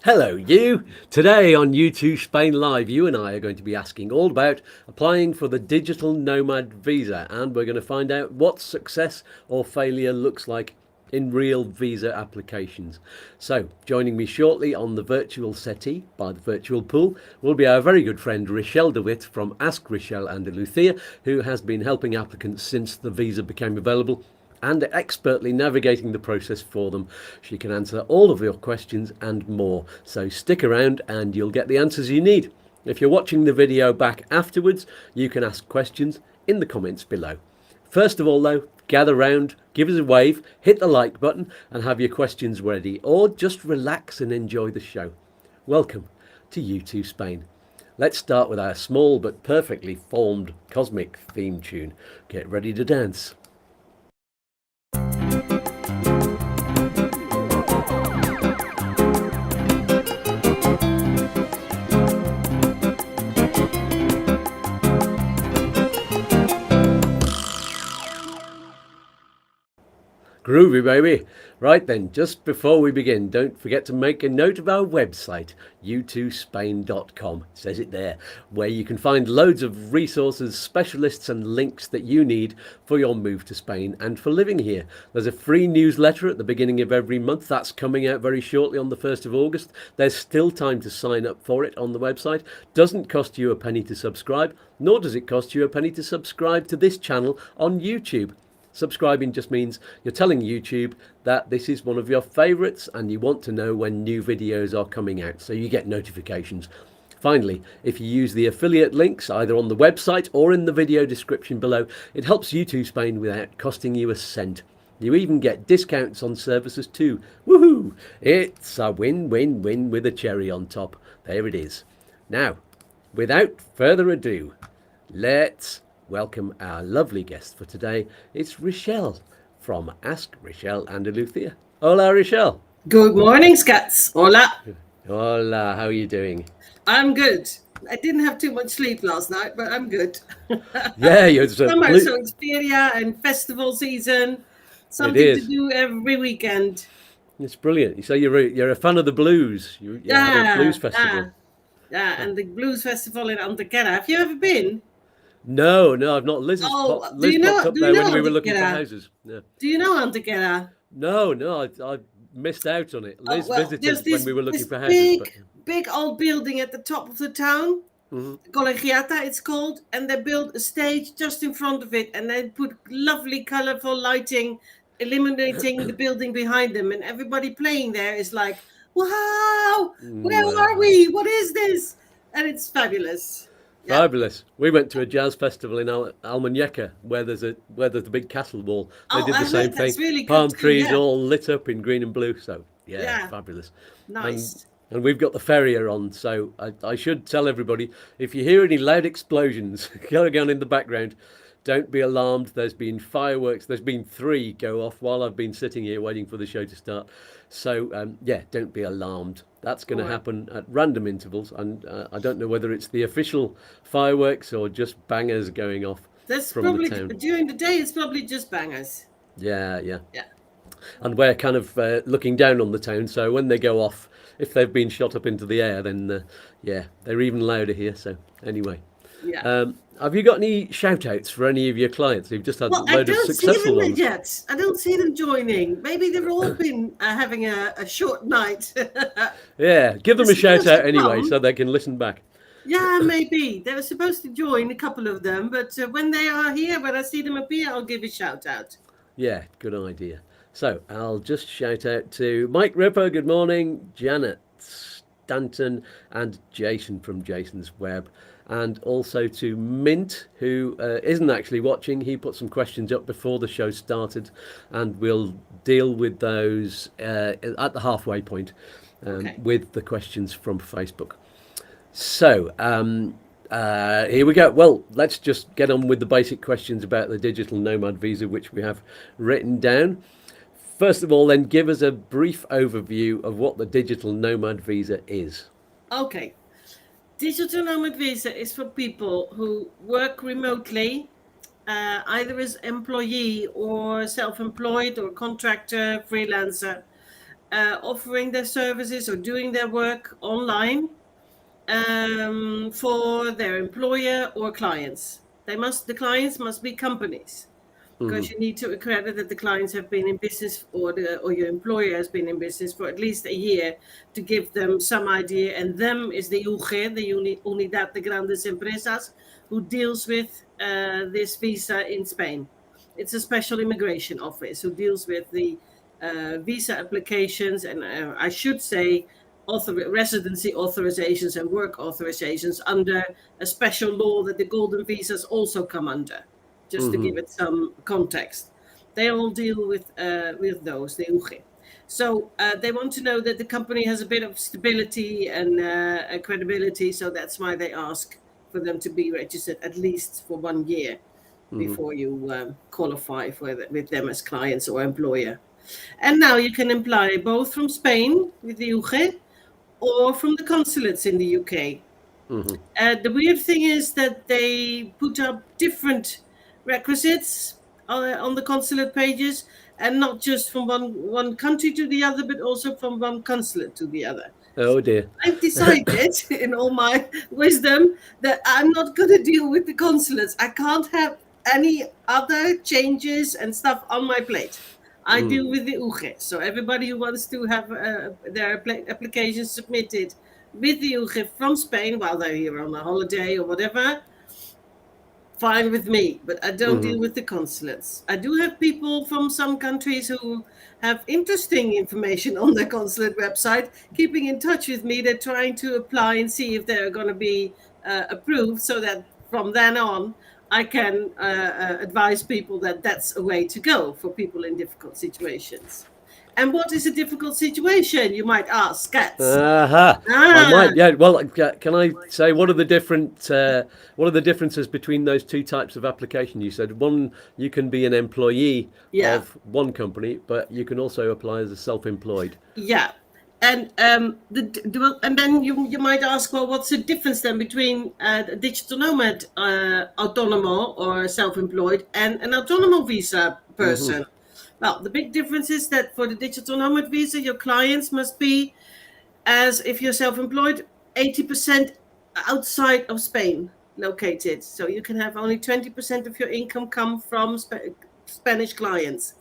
Hello, you! Today on YouTooSpain Live, you and I are going to be asking all about applying for the Digital Nomad Visa, and we're going to find out what success or failure looks like in real visa applications. So, joining me shortly on the virtual settee by the virtual pool will be our very good friend Richelle de Witt from Ask Richelle and Lucia, who has been helping applicants since the visa became available and expertly navigating the process for them. She can answer all of your questions and more. So stick around and you'll get the answers you need. If you're watching the video back afterwards, you can ask questions in the comments below. First of all though, gather round, give us a wave, hit the like button and have your questions ready, or just relax and enjoy the show. Welcome to YouTooSpain. Let's start with our small but perfectly formed cosmic theme tune. Get ready to dance. Groovy, baby. Right then, just before we begin, don't forget to make a note of our website, YouTooSpain.com. It says it there, where you can find loads of resources, specialists and links that you need for your move to Spain and for living here. There's a free newsletter at the beginning of every month. That's coming out very shortly on the 1st of August. There's still time to sign up for it on the website. Doesn't cost you a penny to subscribe, nor does it cost you a penny to subscribe to this channel on YouTube. Subscribing just means you're telling YouTube that this is one of your favorites and you want to know when new videos are coming out, so you get notifications. Finally, if you use the affiliate links either on the website or in the video description below, it helps YouTooSpain without costing you a cent. You even get discounts on services too. Woohoo! It's a win-win-win with a cherry on top. There it is. Now, without further ado, let's welcome our lovely guest for today. It's Richelle from Ask Richelle and Lucia. Hola, Richelle. Good morning, Skatz. Hola. Hola, how are you doing? I'm good. I didn't have too much sleep last night, but I'm good. Yeah, you're Summer, so it's feria and festival season. Something to do every weekend. It's brilliant. So you're a fan of the blues. You're having a blues festival. Yeah, and the blues festival in Antequera. Have you ever been? No, I've not. Liz popped up there when we were looking for houses. Yeah. Do you know Antequera? No, I missed out on it. Liz visited when we were looking for houses. Big old building at the top of the town, Collegiata it's called, and they built a stage just in front of it, and they put lovely, colourful lighting, illuminating the building behind them, and everybody playing there is like, wow, where are we? What is this? And it's fabulous. Fabulous. We went to a jazz festival in Almuñeca where there's the big castle wall. They did the same thing. Really Palm trees all lit up in green and blue. So yeah. Fabulous. Nice. And we've got the Feria on, so I should tell everybody, if you hear any loud explosions going on in the background, don't be alarmed. There's been fireworks. There's been 3 go off while I've been sitting here waiting for the show to start. So don't be alarmed. That's going to happen at random intervals, and I don't know whether it's the official fireworks or just bangers going off. That's from probably the town. During the day. It's probably just bangers. Yeah. And we're kind of looking down on the town, so when they go off, if they've been shot up into the air, then they're even louder here. So anyway, have you got any shout-outs for any of your clients who've just had a load of successful ones? I don't see them joining. Maybe they've all been having a short night. Yeah, give them a shout-out anyway so they can listen back. Yeah, maybe. They were supposed to join, a couple of them, but when they are here, when I see them appear, I'll give a shout-out. Yeah, good idea. So I'll just shout out to Mike Ripper, good morning, Janet Stanton and Jason from Jason's Web, and also to Mint, who isn't actually watching. He put some questions up before the show started, and we'll deal with those at the halfway point with the questions from Facebook. So here we go. Well, let's just get on with the basic questions about the Digital Nomad Visa, which we have written down. First of all, then, give us a brief overview of what the Digital Nomad Visa is. Okay. Digital Nomad Visa is for people who work remotely, either as employee or self-employed or contractor, freelancer, offering their services or doing their work online for their employer or clients. The clients must be companies, because you need to accredit that the clients have been in business, or your employer has been in business for at least a year, to give them some idea. And them is the UG, the Unidad de Grandes Empresas, who deals with this visa in Spain. It's a special immigration office who deals with the visa applications, and I should say residency authorizations and work authorizations under a special law that the golden visas also come under. Just to give it some context, they all deal with those, the UG. So they want to know that the company has a bit of stability and credibility. So that's why they ask for them to be registered at least for 1 year before you qualify with them as clients or employer. And now you can apply both from Spain with the UG or from the consulates in the UK. The weird thing is that they put up different requisites on the consulate pages, and not just from one country to the other, but also from one consulate to the other. Oh dear. I've decided in all my wisdom that I'm not going to deal with the consulates. I can't have any other changes and stuff on my plate. I deal with the UG. So everybody who wants to have their applications submitted with the UG from Spain while they're here on a holiday or whatever, fine with me, but I don't deal with the consulates. I do have people from some countries who have interesting information on their consulate website, keeping in touch with me. They're trying to apply and see if they're going to be approved, so that from then on, I can advise people that that's a way to go for people in difficult situations. And what is a difficult situation, you might ask, Skatz? I might, yeah. Well, can I say what are the differences between those two types of application? You said one, you can be an employee of one company, but you can also apply as a self-employed. Yeah, and and then you might ask, well, what's the difference then between a digital nomad, autonomo or self-employed, and an autonomo visa person? Well, the big difference is that for the digital nomad visa, your clients must be, as if you're self-employed, 80% outside of Spain located. So you can have only 20% of your income come from Spanish clients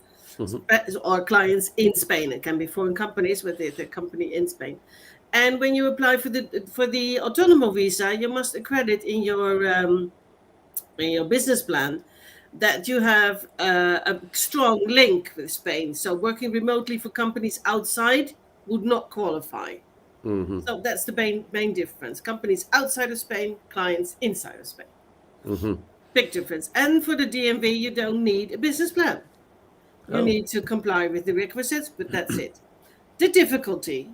or clients in Spain. It can be foreign companies with the company in Spain. And when you apply for the autonomo visa, you must accredit in your business plan that you have a strong link with Spain. So working remotely for companies outside would not qualify. So that's the main difference. Companies outside of Spain, clients inside of Spain. Big difference. And for the DMV, you don't need a business plan. You need to comply with the requisites, but that's it. The difficulty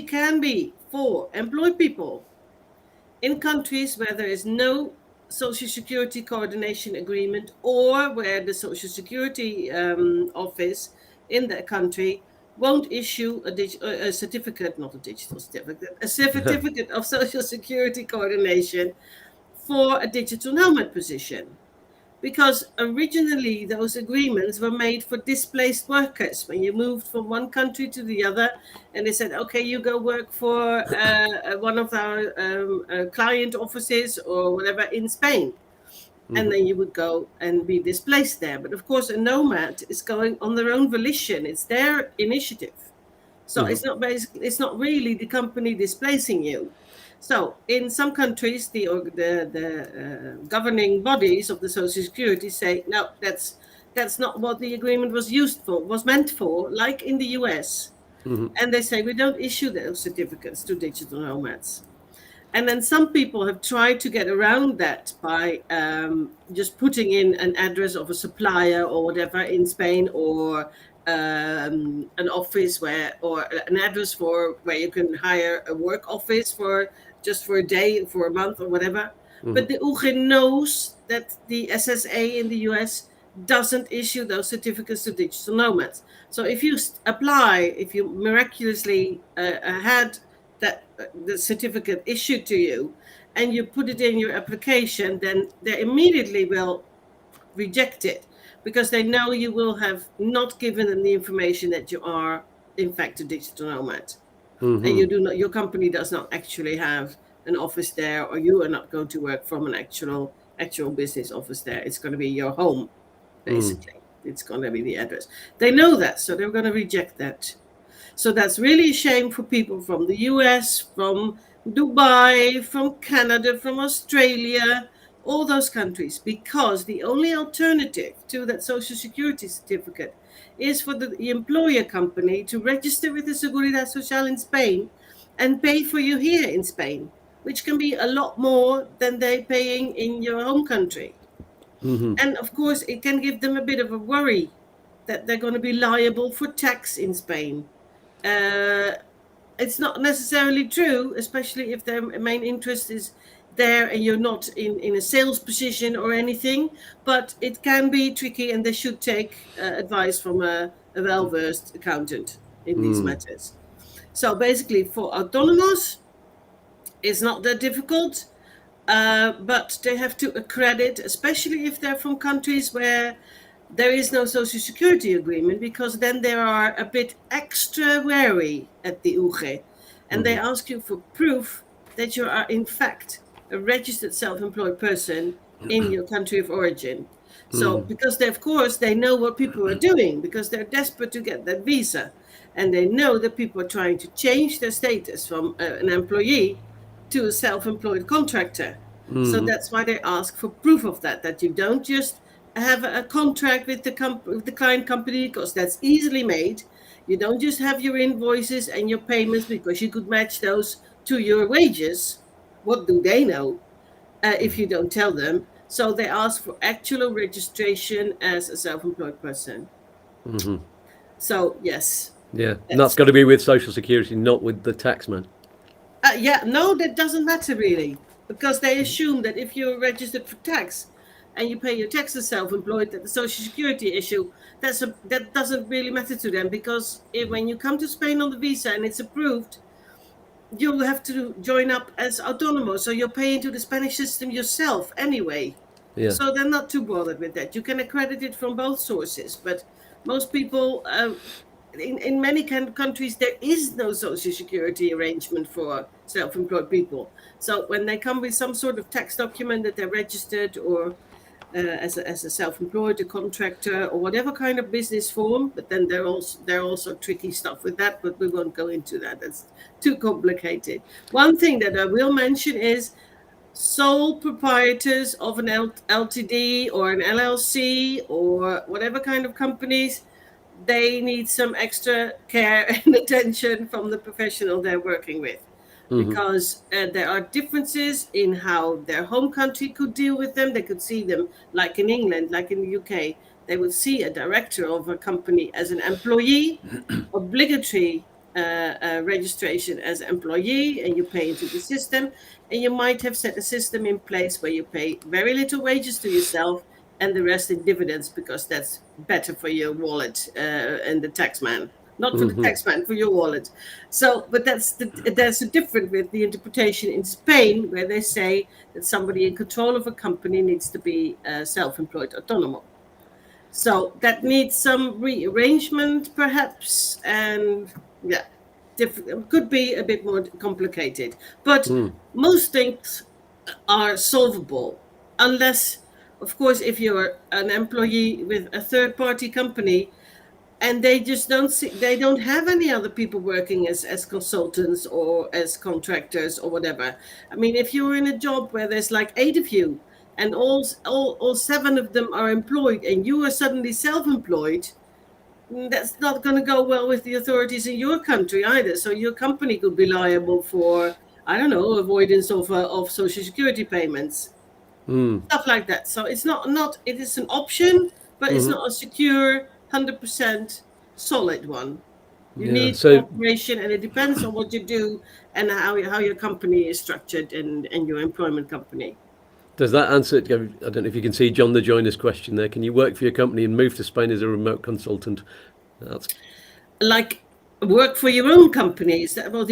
can be for employed people in countries where there is no Social Security coordination agreement, or where the Social Security office in that country won't issue a certificate, not a digital certificate, a certificate of Social Security coordination for a digital nomad position. Because originally those agreements were made for displaced workers. When you moved from one country to the other, and they said, okay, you go work for one of our client offices or whatever in Spain. And then you would go and be displaced there. But of course, a nomad is going on their own volition. It's their initiative. So it's not really the company displacing you. So in some countries, the governing bodies of the Social Security say, no, that's not what the agreement was meant for, like in the US. And they say, we don't issue those certificates to digital nomads. And then some people have tried to get around that by just putting in an address of a supplier or whatever in Spain, or an office or an address for where you can hire a work office for a day, for a month or whatever. But the UG knows that the SSA in the US doesn't issue those certificates to digital nomads. So if you if you miraculously had the certificate issued to you and you put it in your application, then they immediately will reject it, because they know you will have not given them the information that you are in fact a digital nomad, and you do not, your company does not actually have an office there, or you are not going to work from an actual business office there. It's going to be your home, basically. It's going to be the address. They know that, so they're going to reject that. So that's really a shame for people from the US, from Dubai, from Canada, from Australia, all those countries, because the only alternative to that social security certificate is for the employer company to register with the Seguridad Social in Spain and pay for you here in Spain, which can be a lot more than they're paying in your home country. And of course, it can give them a bit of a worry that they're going to be liable for tax in Spain. It's not necessarily true, especially if their main interest is there and you're not in a sales position or anything, but it can be tricky, and they should take advice from a well-versed accountant in these matters. So basically for Autonomos, it's not that difficult, but they have to accredit, especially if they're from countries where there is no social security agreement, because then they are a bit extra wary at the UG, and they ask you for proof that you are in fact a registered self-employed person in your country of origin. So because they, of course, they know what people are doing, because they're desperate to get that visa, and they know that people are trying to change their status from an employee to a self-employed contractor. So that's why they ask for proof of that you don't just have a contract with the client company, because that's easily made. You don't just have your invoices and your payments because you could match those to your wages. What do they know if you don't tell them? So they ask for actual registration as a self-employed person. So yes. Yeah, and that's got to be with Social Security, not with the taxman. No, that doesn't matter really, because they assume that if you're registered for tax and you pay your taxes self-employed, that the Social Security issue, that doesn't really matter to them, because when you come to Spain on the visa and it's approved, you'll have to join up as Autonomos, so you're paying to the Spanish system yourself anyway. Yeah. So they're not too bothered with that. You can accredit it from both sources, but most people, in many countries, there is no social security arrangement for self-employed people. So when they come with some sort of tax document that they're registered, or as a self-employed, a contractor, or whatever kind of business form, but then there are also tricky stuff with that, but we won't go into that. That's too complicated. One thing that I will mention is sole proprietors of an LTD or an LLC or whatever kind of companies, they need some extra care and attention from the professional they're working with, because there are differences in how their home country could deal with them. They could see them, like in England, like in the UK, they would see a director of a company as an employee, obligatory registration as an employee, and you pay into the system, and you might have set a system in place where you pay very little wages to yourself and the rest in dividends, because that's better for your wallet and the taxman. Not for the taxman, for your wallet. So, but that's a different with the interpretation in Spain, where they say that somebody in control of a company needs to be self-employed autonomo. So that needs some rearrangement, perhaps, and yeah, could be a bit more complicated. But most things are solvable, unless, of course, if you're an employee with a third-party company, and they just don't have any other people working as consultants or as contractors or whatever. I mean, if you're in a job where there's like 8 of you and all 7 of them are employed and you are suddenly self-employed, that's not going to go well with the authorities in your country either. So your company could be liable for, I don't know, avoidance of social security payments, stuff like that. So it's not it is an option, but it's not a secure 100% solid one. You need cooperation, and it depends on what you do and how your company is structured and your employment company. Does that answer it? I don't know if you can see John the Joiner's question there. Can you work for your company and move to Spain as a remote consultant? That's like work for your own company. Is that what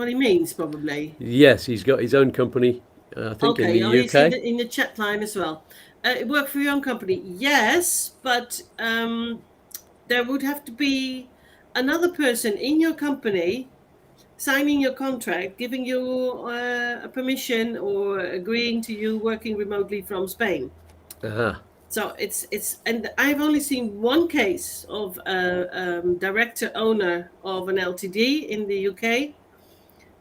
he means? Probably. Yes, he's got his own company. I think in the UK. In the chat line as well. Work for your own company, yes, but there would have to be another person in your company signing your contract, giving you a permission or agreeing to you working remotely from Spain. So it's and I've only seen one case of a director owner of an LTD in the UK,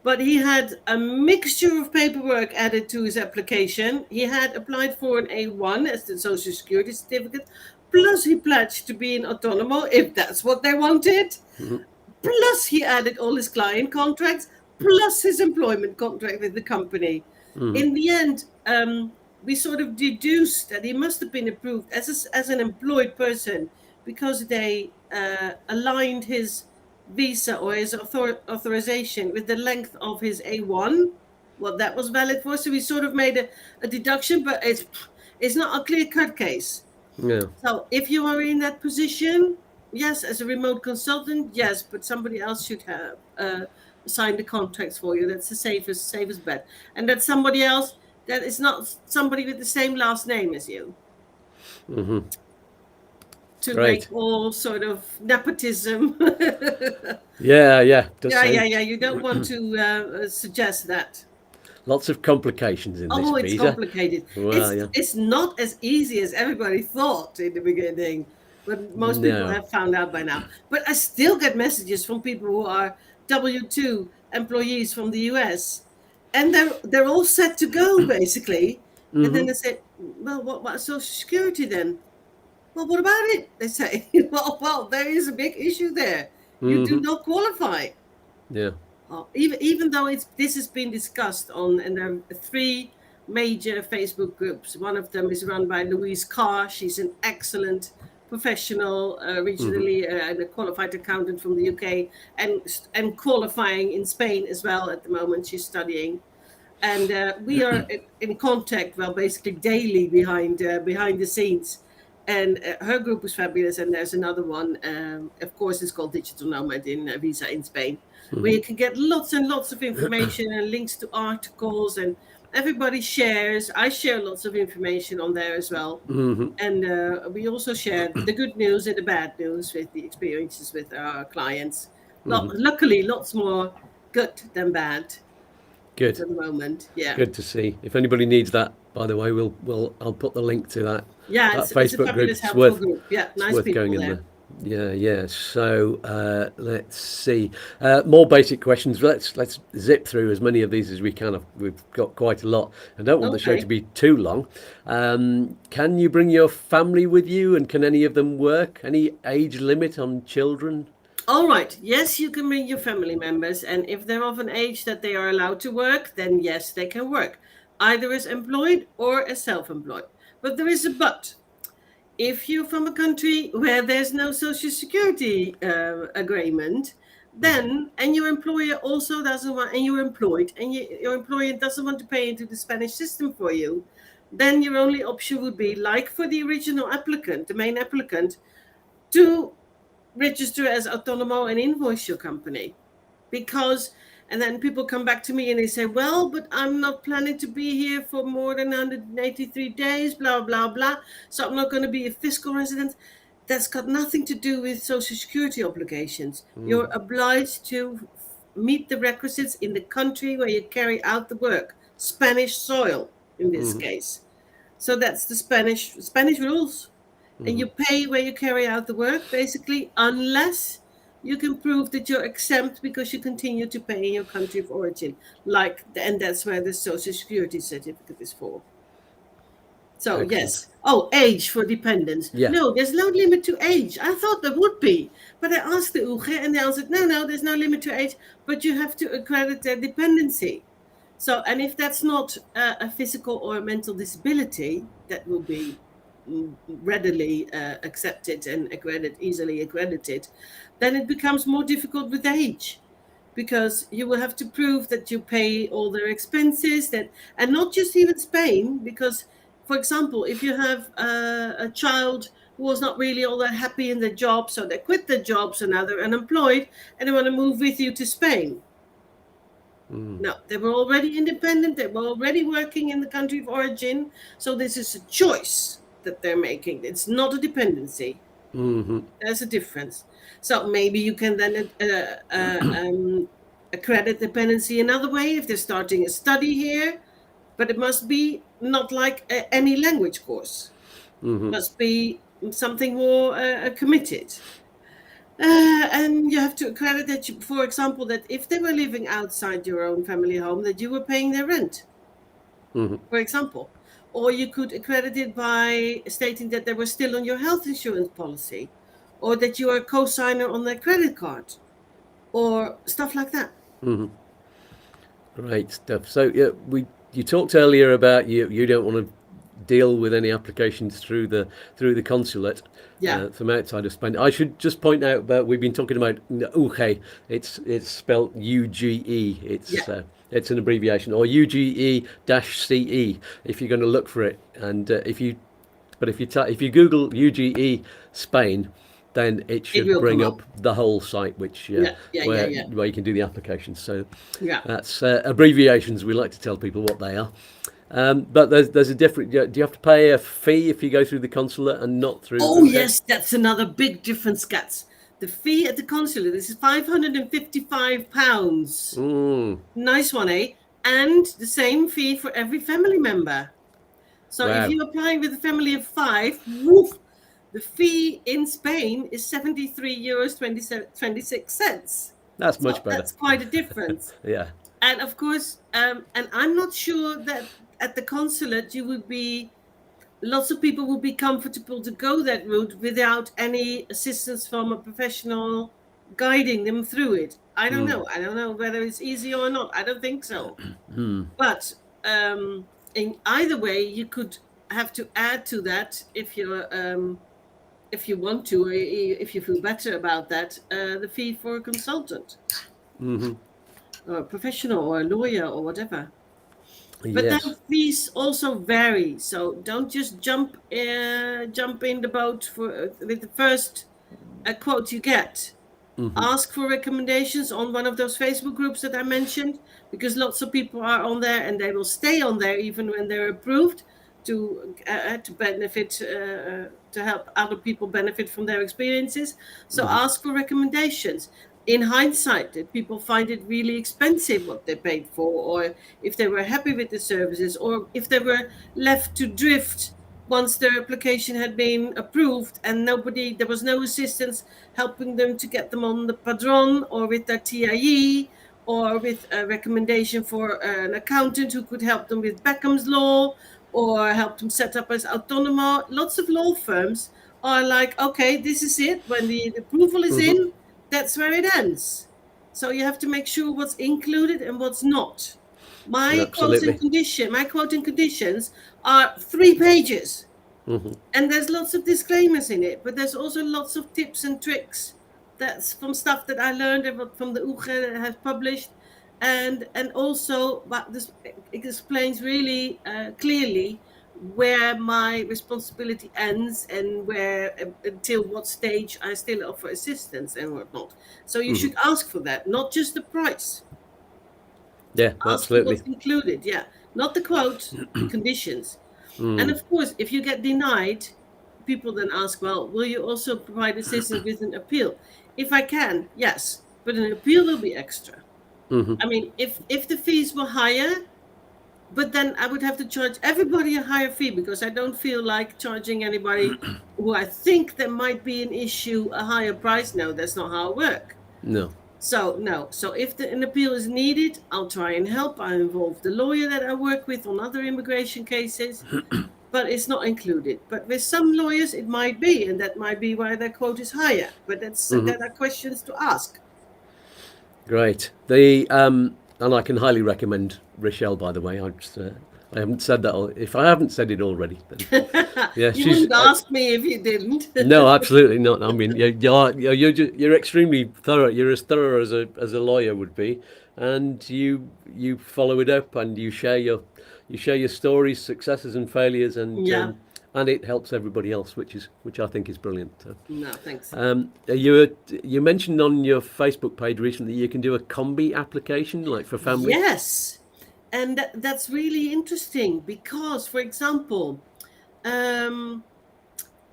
but he had a mixture of paperwork added to his application. He had applied for an A1 as the Social Security certificate, plus he pledged to be an Autonomo if that's what they wanted. Plus he added all his client contracts, plus his employment contract with the company. In the end, we sort of deduced that he must have been approved as an employed person because they aligned his visa or his authorization with the length of his A1, what that was valid for. So we sort of made a deduction, but it's not a clear-cut case. Yeah. So if you are in that position, yes, as a remote consultant, yes, but somebody else should have signed the contracts for you. That's the safest bet. And that's somebody else that is not somebody with the same last name as you. To Great. make all sort of nepotism. Yeah. Yeah. You don't want to suggest that. Lots of complications in this visa. Oh, it's complicated. Well, it's not as easy as everybody thought in the beginning, but most people have found out by now. But I still get messages from people who are W-2 employees from the US, and they're all set to go basically. And then they say, "Well, what Social Security then?" Well, what about it? They say, well, there is a big issue there. You do not qualify. Yeah. Even though this has been discussed and there are 3 major Facebook groups. One of them is run by Louise Carr. She's an excellent professional, regionally and a qualified accountant from the UK, and qualifying in Spain as well at the moment. She's studying, and we are in contact, well, basically daily behind the scenes. And her group is fabulous. And there's another one, of course, it's called Digital Nomad Visa in Spain, where you can get lots and lots of information and links to articles, and everybody shares. I share lots of information on there as well. And we also share the good news and the bad news with the experiences with our clients. Luckily, lots more good than bad. Good. At the moment, yeah. Good to see. If anybody needs that, by the way, I'll put the link to that. Yeah, it's Facebook group. It's worth group. Yeah, nice worth people going there. in there. Yeah. So let's see. More basic questions. Let's zip through as many of these as we can. We've got quite a lot. I don't want the show to be too long. Can you bring your family with you, and can any of them work? Any age limit on children? All right. Yes, you can bring your family members. And if they're of an age that they are allowed to work, then yes, they can work, either as employed or as self-employed. But there is a but. If you're from a country where there's no Social Security agreement, then, and your employer also doesn't want, and you're employed, and your employer doesn't want to pay into the Spanish system for you, then your only option would be, like for the original applicant, the main applicant, to register as Autonomo and invoice your company. And then people come back to me and they say, well, but I'm not planning to be here for more than 183 days, blah, blah, blah. So I'm not going to be a fiscal resident. That's got nothing to do with Social Security obligations. You're obliged to meet the requisites in the country where you carry out the work, Spanish soil in this case. So that's the Spanish rules. And you pay where you carry out the work, basically, unless you can prove that you're exempt because you continue to pay in your country of origin. And that's where the Social Security certificate is for. So, excellent. Yes. Oh, age for dependents. Yeah. No, there's no limit to age. I thought there would be. But I asked the UGE and they answered, no, there's no limit to age, but you have to accredit their dependency. So, and if that's not a physical or a mental disability, that will be readily accepted and easily accredited, then it becomes more difficult with age, because you will have to prove that you pay all their expenses, and not just even Spain, because, for example, if you have a child who was not really all that happy in their job, so they quit their job, so now they're unemployed and they want to move with you to Spain. No, they were already independent, they were already working in the country of origin, so this is a choice that they're making. It's not a dependency. There's a difference. So maybe you can then accredit dependency another way if they're starting a study here, but it must be not like any language course. Must be something more committed. And you have to accredit that, for example, that if they were living outside your own family home, that you were paying their rent, for example. Or you could accredit it by stating that they were still on your health insurance policy, or that you are a co-signer on their credit card, or stuff like that. Great stuff. So you talked earlier about you don't want to deal with any applications through the consulate from outside of Spain. I should just point out that we've been talking about UGE. It's spelled UGE. It's an abbreviation, or UGE-CE if you're going to look for it. And if you Google UGE Spain, then it should bring up the whole site, which where you can do the applications. So that's abbreviations. We like to tell people what they are. But there's a different. Do you have to pay a fee if you go through the consulate and not through? Oh yes, that's another big difference, Skatz. The fee at the consulate is £555. Nice one, eh? And the same fee for every family member. So if you're applying with a family of 5, the fee in Spain is €73.26. That's much better. That's quite a difference. Yeah. And of course, and I'm not sure that at the consulate lots of people would be comfortable to go that route without any assistance from a professional guiding them through it. I don't know. I don't know whether it's easy or not. I don't think so. But in either way, you could have to add to that if you want to, or if you feel better about that, the fee for a consultant, or a professional, or a lawyer, or whatever. But then fees also vary, so don't just jump in the boat with the first quote you get. Ask for recommendations on one of those Facebook groups that I mentioned, because lots of people are on there, and they will stay on there even when they're approved to benefit, to help other people benefit from their experiences. So ask for recommendations. In hindsight, did people find it really expensive what they paid for, or if they were happy with the services, or if they were left to drift once their application had been approved and there was no assistance helping them to get them on the padron, or with their TIE, or with a recommendation for an accountant who could help them with Beckham's Law, or help them set up as Autonomos. Lots of law firms are like, okay, this is it. When the approval is in, that's where it ends. So you have to make sure what's included and what's not. My quoting conditions are 3 pages. And there's lots of disclaimers in it, but there's also lots of tips and tricks. That's from stuff that I learned from the UGE that has published. And also, but this explains really clearly where my responsibility ends, and where until what stage I still offer assistance and whatnot. So you should ask for that, not just the price. Yeah, ask absolutely. For what's included, not the quote, conditions. And of course, if you get denied, people then ask, well, will you also provide assistance with an appeal? If I can, yes, but an appeal will be extra. I mean, if the fees were higher, but then I would have to charge everybody a higher fee, because I don't feel like charging anybody who I think there might be an issue a higher price. No, that's not how it works. No. So if an appeal is needed, I'll try and help. I involve the lawyer that I work with on other immigration cases, but it's not included. But with some lawyers, it might be, and that might be why their quote is higher. But that are questions to ask. Great. And I can highly recommend Richelle, by the way. I haven't said that. If I haven't said it already, then you wouldn't ask me if you didn't. No, absolutely not. I mean, you're extremely thorough. You're as thorough as a lawyer would be, and you follow it up, and you share your stories, successes and failures, and it helps everybody else, which I think is brilliant. So. No, thanks. You mentioned on your Facebook page recently you can do a combi application, like for families. Yes, and that's really interesting, because, for example,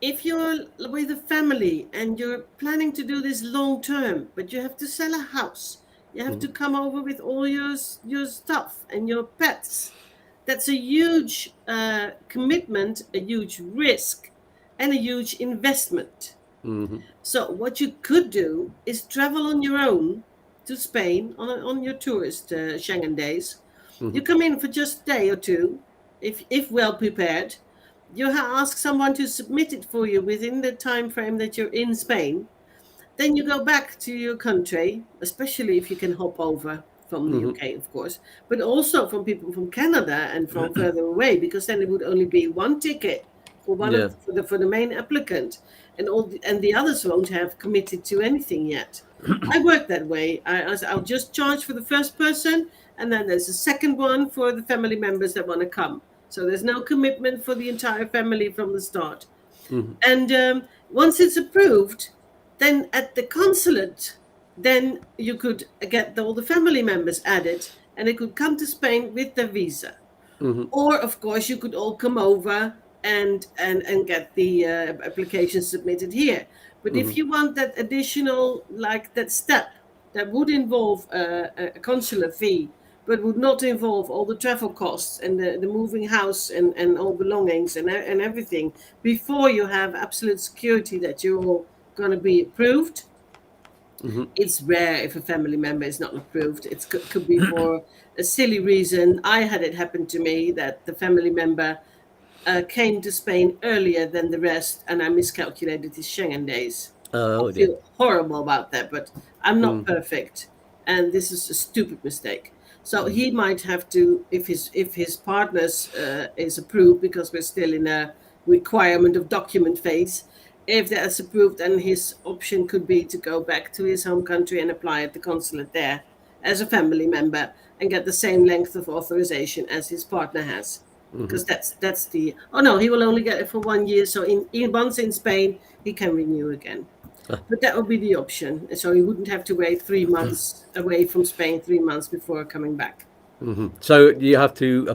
if you're with a family and you're planning to do this long term, but you have to sell a house, you have to come over with all your stuff and your pets. That's a huge commitment, a huge risk, and a huge investment. So what you could do is travel on your own to Spain on your tourist Schengen days. You come in for just a day or two, if well prepared. You ask someone to submit it for you within the time frame that you're in Spain. Then you go back to your country, especially if you can hop over from the UK, of course, but also from people from Canada and from further away, because then it would only be one ticket for for the main applicant, and the others won't have committed to anything yet. I work that way. I'll just charge for the first person, and then there's a second one for the family members that want to come. So there's no commitment for the entire family from the start. And once it's approved, then at the consulate, then you could get all the family members added, and they could come to Spain with their visa. Or, of course, you could all come over and get the application submitted here. But if you want that additional, like that step, that would involve a consular fee, but would not involve all the travel costs and the moving house and all belongings and everything, before you have absolute security that you're all going to be approved. It's rare if a family member is not approved. It could be for a silly reason. I had it happen to me that the family member came to Spain earlier than the rest, and I miscalculated his Schengen days. I feel horrible about that, but I'm not perfect, and this is a stupid mistake. So he might have to, if his partner's is approved, because we're still in a requirement of document phase. If that's approved, then his option could be to go back to his home country and apply at the consulate there as a family member and get the same length of authorization as his partner has. Because that's the, oh no, he will only get it for 1 year. So once in Spain, he can renew again. But that would be the option. So he wouldn't have to wait 3 months away from Spain, 3 months before coming back. So you have to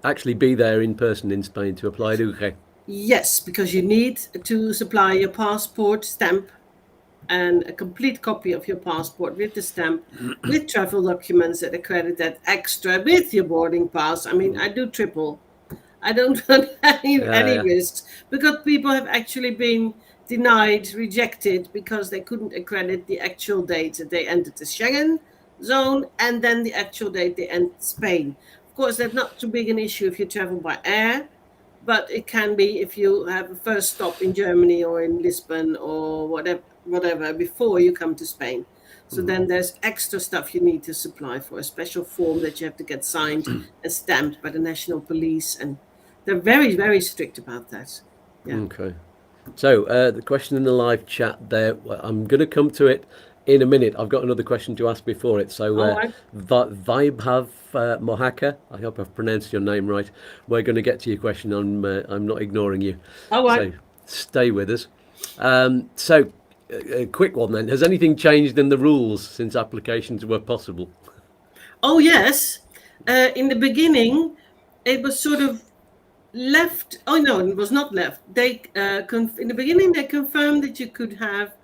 actually be there in person in Spain to apply DUG? Yes, because you need to supply your passport stamp and a complete copy of your passport with the stamp, with travel documents that accredit that extra, with your boarding pass. I mean, I do triple. I don't run any risks, because people have actually been denied, rejected, because they couldn't accredit the actual date that they entered the Schengen zone and then the actual date they entered Spain. Of course, that's not too big an issue if you travel by air, but it can be if you have a first stop in Germany or in Lisbon or whatever before you come to Spain. So then there's extra stuff you need to supply for, a special form that you have to get signed and stamped by the National Police, and they're very, very strict about that. Yeah. Okay. So the question in the live chat there, I'm going to come to it in a minute. I've got another question to ask before it. So Vibhav Mohaka, I hope I've pronounced your name right. We're going to get to your question. I'm not ignoring you. All right. So stay with us. So a quick one then. Has anything changed in the rules since applications were possible? Oh, yes. In the beginning, it was sort of left. Oh, no, it was not left. They in the beginning, they confirmed that you could have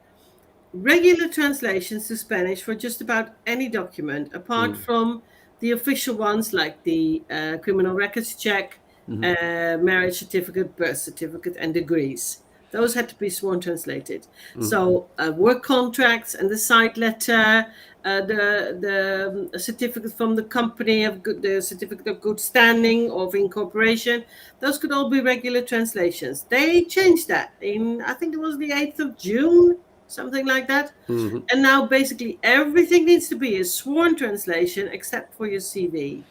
regular translations to Spanish for just about any document, apart from the official ones like the criminal records check, marriage certificate, birth certificate, and degrees. Those had to be sworn translated. So work contracts and the site letter, the certificate from the company the certificate of good standing or of incorporation, those could all be regular translations. They changed that in, I think it was the 8th of June, something like that. And now basically everything needs to be a sworn translation except for your CV.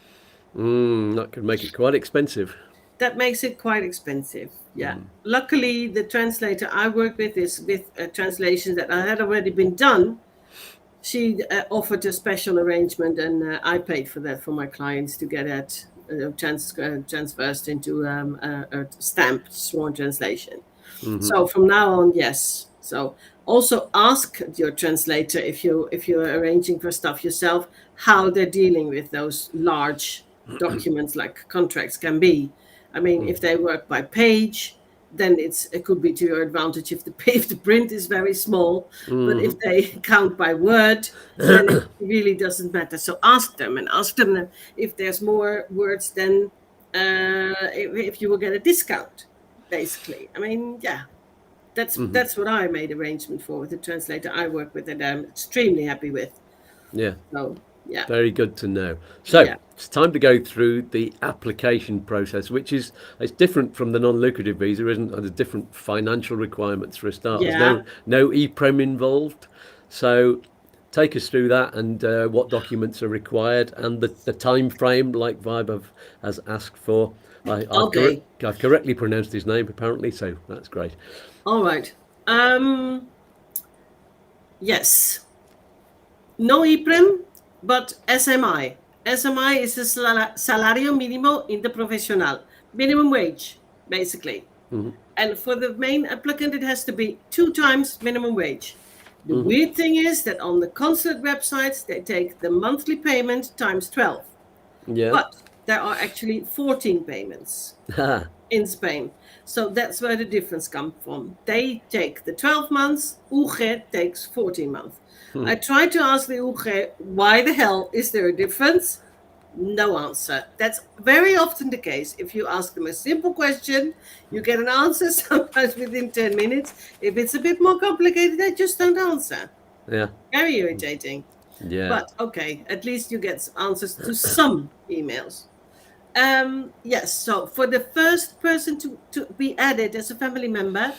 That could make it quite expensive. That makes it quite expensive. Yeah. Luckily, the translator I work with is with translations that had already been done. She offered a special arrangement, and I paid for that for my clients to get that transversed into a stamped sworn translation. So from now on, yes. So also ask your translator if you're arranging for stuff yourself, how they're dealing with those large documents like contracts can be. I mean, if they work by page, then it could be to your advantage if the print is very small. But if they count by word, then it really doesn't matter. So ask them if there's more words, then if you will get a discount, basically. I mean, yeah, that's what I made arrangement for with the translator I work with, and I'm extremely happy with. Yeah. So yeah. Very good to know. So it's time to go through the application process, which it's different from the non-lucrative visa, isn't it? There's different financial requirements for a start. Yeah. There's no e-prem involved. So take us through that and what documents are required and the time frame, like Vibe has asked for. I've correctly pronounced his name apparently, so that's great. All right. Yes. No e-prem, but SMI. SMI is the Salario Mínimo Interprofesional, minimum wage, basically. And for the main applicant, it has to be 2 times minimum wage. The weird thing is that on the consulate websites, they take the monthly payment times 12. Yeah. But there are actually 14 payments in Spain. So that's where the difference comes from. They take the 12 months, UG takes 14 months. I tried to ask the UG, why the hell is there a difference? No answer. That's very often the case. If you ask them a simple question, you get an answer sometimes within 10 minutes. If it's a bit more complicated, they just don't answer. Yeah. Very irritating. Yeah. But okay, at least you get answers to some emails. Yes, so for the first person to be added as a family member,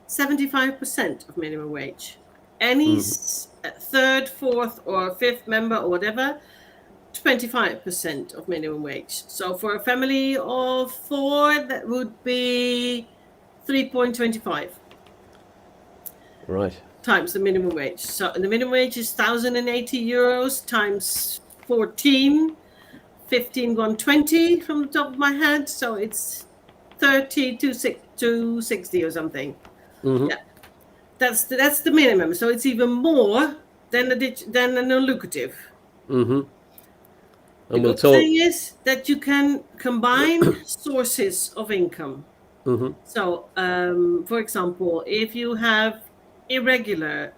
75% of minimum wage. Any third, fourth, or fifth member or whatever, 25% of minimum wage. So for a family of 4, that would be 3.25. Right. Times the minimum wage. So the minimum wage is 1,080 euros times 14. 15,120 from the top of my head, so it's 260 or something. Yeah, that's the minimum. So it's even more than a non-lucrative. And the good thing is that you can combine sources of income. So, for example, if you have irregular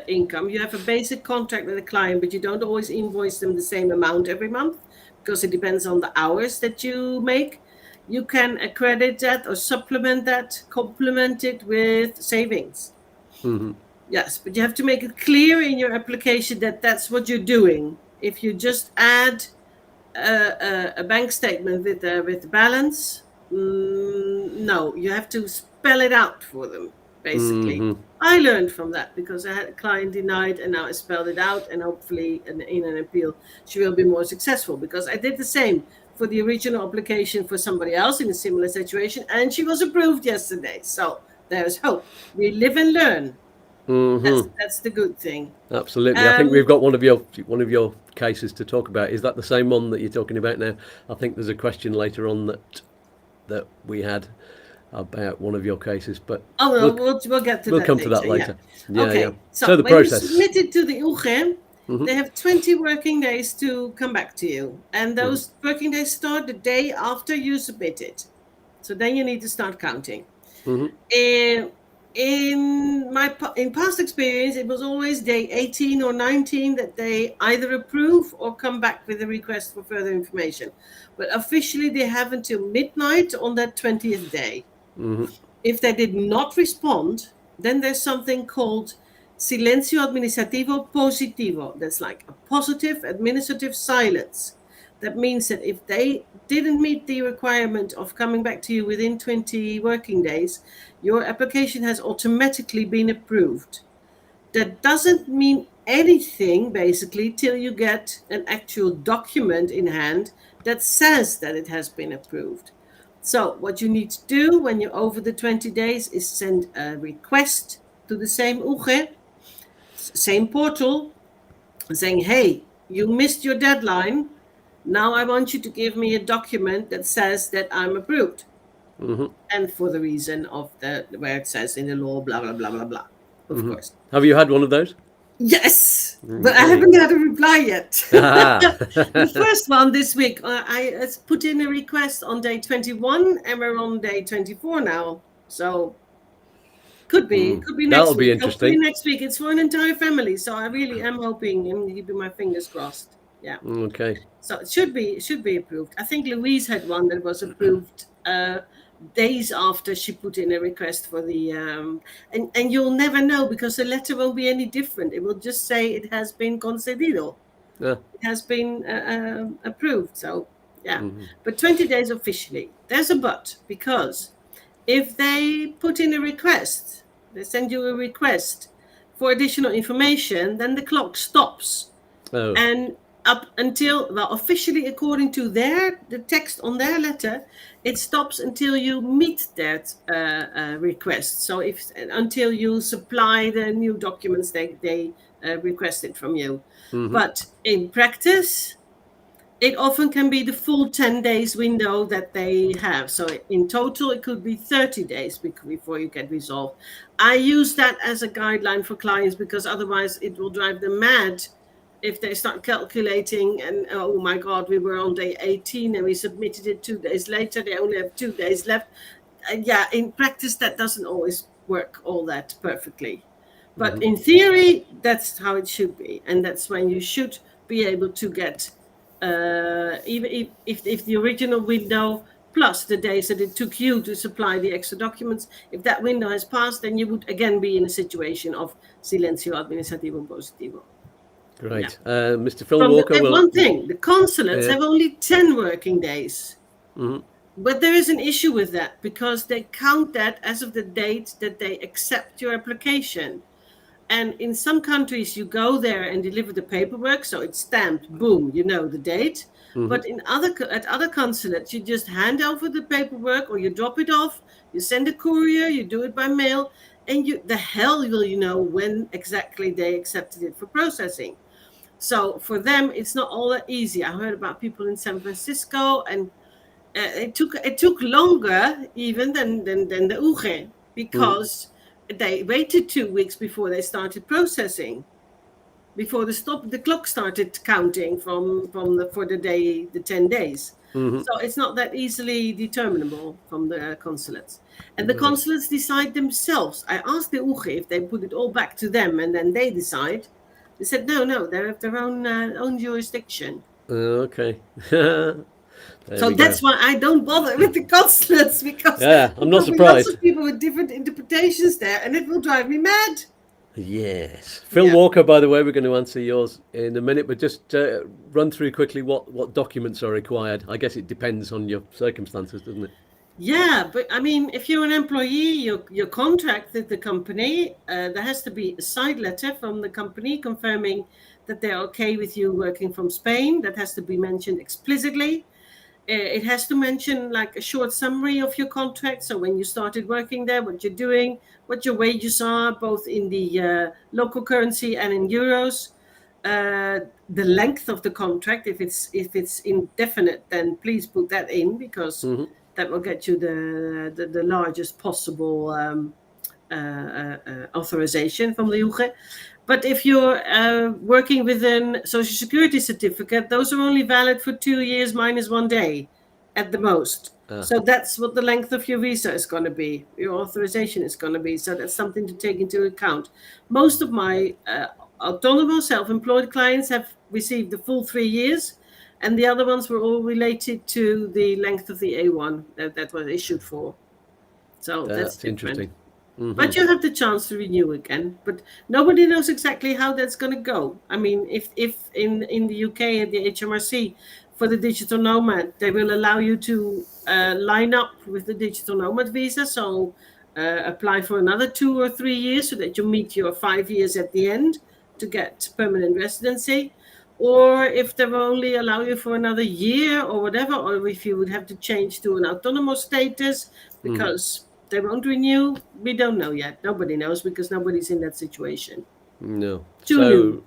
income, you have a basic contract with a client, but you don't always invoice them the same amount every month, because it depends on the hours that you make. You can accredit that or supplement that, complement it with savings. Yes, but you have to make it clear in your application that that's what you're doing. If you just add a bank statement with the balance, no, you have to spell it out for them, basically. I learned from that because I had a client denied, and now I spelled it out, and hopefully in an appeal she will be more successful, because I did the same for the original application for somebody else in a similar situation, and she was approved yesterday. So there's hope. We live and learn. That's the good thing. Absolutely. I think we've got one of your cases to talk about. Is that the same one that you're talking about now? I think there's a question later on that we had about one of your cases, but we'll get to that. We'll come to that later. Yeah. Okay. So the when process. you submit it to the UG, they have 20 working days to come back to you, and those working days start the day after you submit it. So then you need to start counting. In past experience, it was always day 18 or 19 that they either approve or come back with a request for further information. But officially, they have until midnight on that 20th day. If they did not respond, then there's something called silencio administrativo positivo. That's like a positive administrative silence. That means that if they didn't meet the requirement of coming back to you within 20 working days, your application has automatically been approved. That doesn't mean anything, basically, till you get an actual document in hand that says that it has been approved. So what you need to do when you're over the 20 days is send a request to the same UG, same portal, saying, hey, you missed your deadline. Now I want you to give me a document that says that I'm approved. And for the reason of where it says in the law, blah, blah, blah, blah, blah, of course. Have you had one of those? Yes, but I haven't had a reply yet. The first one this week, I put in a request on day 21, and we're on day 24 now. So could be next That'll week. be interesting. Hopefully next week. It's for an entire family, so I really am hoping and keeping my fingers crossed. Yeah. Okay. So it should be approved. I think Louise had one that was approved days after she put in a request for the and you'll never know because the letter won't be any different. It will just say it has been concedido. Yeah. It has been approved. So yeah, but 20 days officially. There's a but, because if they put in a request, they send you a request for additional information, then the clock stops. Oh. And up until, well, officially according to the text on their letter, it stops until you meet that request. So until you supply the new documents they requested from you. But in practice, it often can be the full 10 days window that they have. So in total, it could be 30 days before you get resolved. I use that as a guideline for clients because otherwise it will drive them mad if they start calculating and, oh my God, we were on day 18 and we submitted it 2 days later. They only have 2 days left. Yeah, in practice, that doesn't always work all that perfectly. But in theory, that's how it should be. And that's when you should be able to get, even if the original window plus the days that it took you to supply the extra documents, if that window has passed, then you would again be in a situation of silencio administrativo positivo. Great. Yeah. Mr. Phil Walker. One thing, the consulates have only 10 working days. But there is an issue with that because they count that as of the date that they accept your application. And in some countries, you go there and deliver the paperwork, so it's stamped, boom, you know the date. But at other consulates, you just hand over the paperwork or you drop it off, you send a courier, you do it by mail, and the hell will you know when exactly they accepted it for processing. So for them, it's not all that easy. I heard about people in San Francisco, and it took longer even than the UGE because they waited 2 weeks before they started processing, before the clock started counting for the 10 days. So it's not that easily determinable from the consulates. And the consulates decide themselves. I asked the UGE if they put it all back to them and then they decide. They said, no, they have their own jurisdiction. Okay. So that's why I don't bother with the consulates, because I'm not surprised. Lots of people with different interpretations there, and it will drive me mad. Yes. Phil Walker, by the way, we're going to answer yours in a minute, but just run through quickly what documents are required. I guess it depends on your circumstances, doesn't it? Yeah, but I mean, if you're an employee, your contract with the company, there has to be a side letter from the company confirming that they're okay with you working from Spain. That has to be mentioned explicitly. It has to mention like a short summary of your contract. So when you started working there, what you're doing, what your wages are, both in the local currency and in euros. The length of the contract, if it's indefinite, then please put that in, because that will get you the largest possible authorization from the UGE. But if you're working with a social security certificate, those are only valid for 2 years minus 1 day at the most. So that's what the length of your visa is going to be, your authorization is going to be. So that's something to take into account. Most of my Autonomos self-employed clients have received the full 3 years, and the other ones were all related to the length of the A1 that was issued for. So that's interesting. But you have the chance to renew again. But nobody knows exactly how that's going to go. I mean, if in the UK at the HMRC for the Digital Nomad, they will allow you to line up with the Digital Nomad Visa. So apply for another 2 or 3 years so that you meet your 5 years at the end to get permanent residency. Or if they will only allow you for another year or whatever, or if you would have to change to an Autonomos status because they won't renew, we don't know yet. Nobody knows because nobody's in that situation. No. Too new.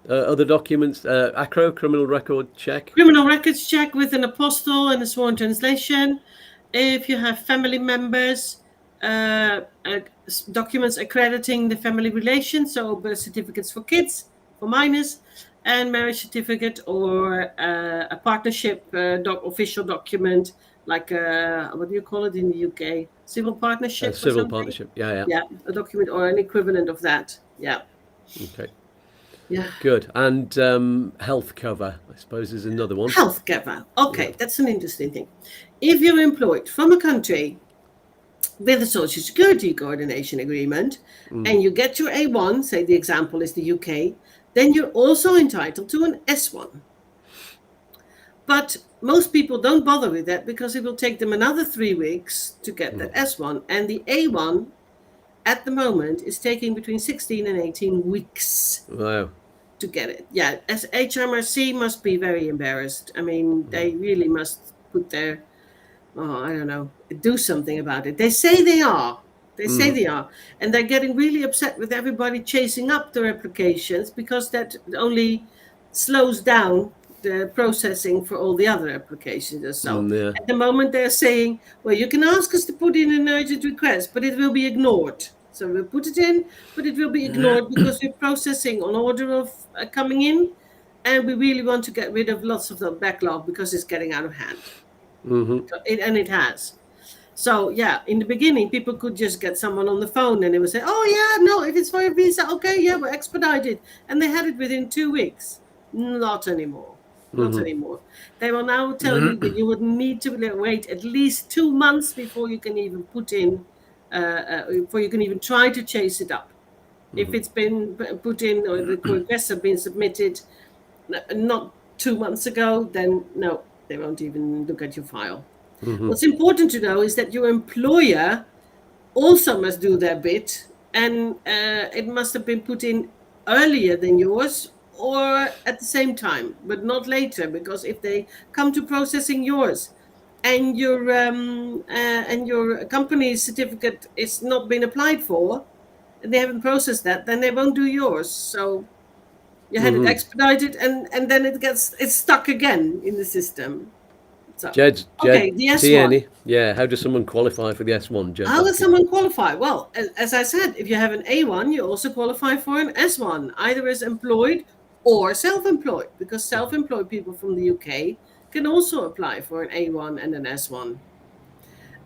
Other documents, ACRO, criminal record check. Criminal records check with an apostille and a sworn translation. If you have family members, documents accrediting the family relation, so birth certificates for kids, for minors, and marriage certificate, or a partnership official document, like what do you call it in the UK? Civil partnership A or civil something? partnership. Yeah. Yeah, a document or an equivalent of that. Yeah. Okay. Yeah. Good. And health cover, I suppose, is another one. Health cover. Okay, that's an interesting thing. If you're employed from a country with a social security coordination agreement and you get your A1, say the example is the UK, then you're also entitled to an S1. But most people don't bother with that because it will take them another 3 weeks to get that S1. And the A1 at the moment is taking between 16 and 18 weeks Wow. to get it. Yeah, as HMRC must be very embarrassed. I mean, they really must put their, I don't know, do something about it. They say they are. They say they are. And they're getting really upset with everybody chasing up their applications because that only slows down the processing for all the other applications or so. Yeah. At the moment, they're saying, well, you can ask us to put in an urgent request, but it will be ignored. So we'll put it in, but it will be ignored because we're processing on order of coming in, and we really want to get rid of lots of the backlog because it's getting out of hand. And it has. So, yeah, in the beginning, people could just get someone on the phone and they would say, oh, yeah, no, if it's for a visa, okay, yeah, we'll expedite it. And they had it within 2 weeks. Not anymore. Not anymore. They will now tell you that you would need to wait at least 2 months before you can even put in, before you can even try to chase it up. If it's been put in or the requests have been submitted not 2 months ago, then no, they won't even look at your file. What's important to know is that your employer also must do their bit, and it must have been put in earlier than yours or at the same time, but not later, because if they come to processing yours and your company's certificate is not been applied for, and they haven't processed that, then they won't do yours. So you had it expedited, and then it's stuck again in the system. So, Jed, okay, the S1. Tierney. Yeah, how does someone qualify for the S1, Jed? How does someone qualify? Well, as I said, if you have an A1, you also qualify for an S1, either as employed or self-employed, because self-employed people from the UK can also apply for an A1 and an S1.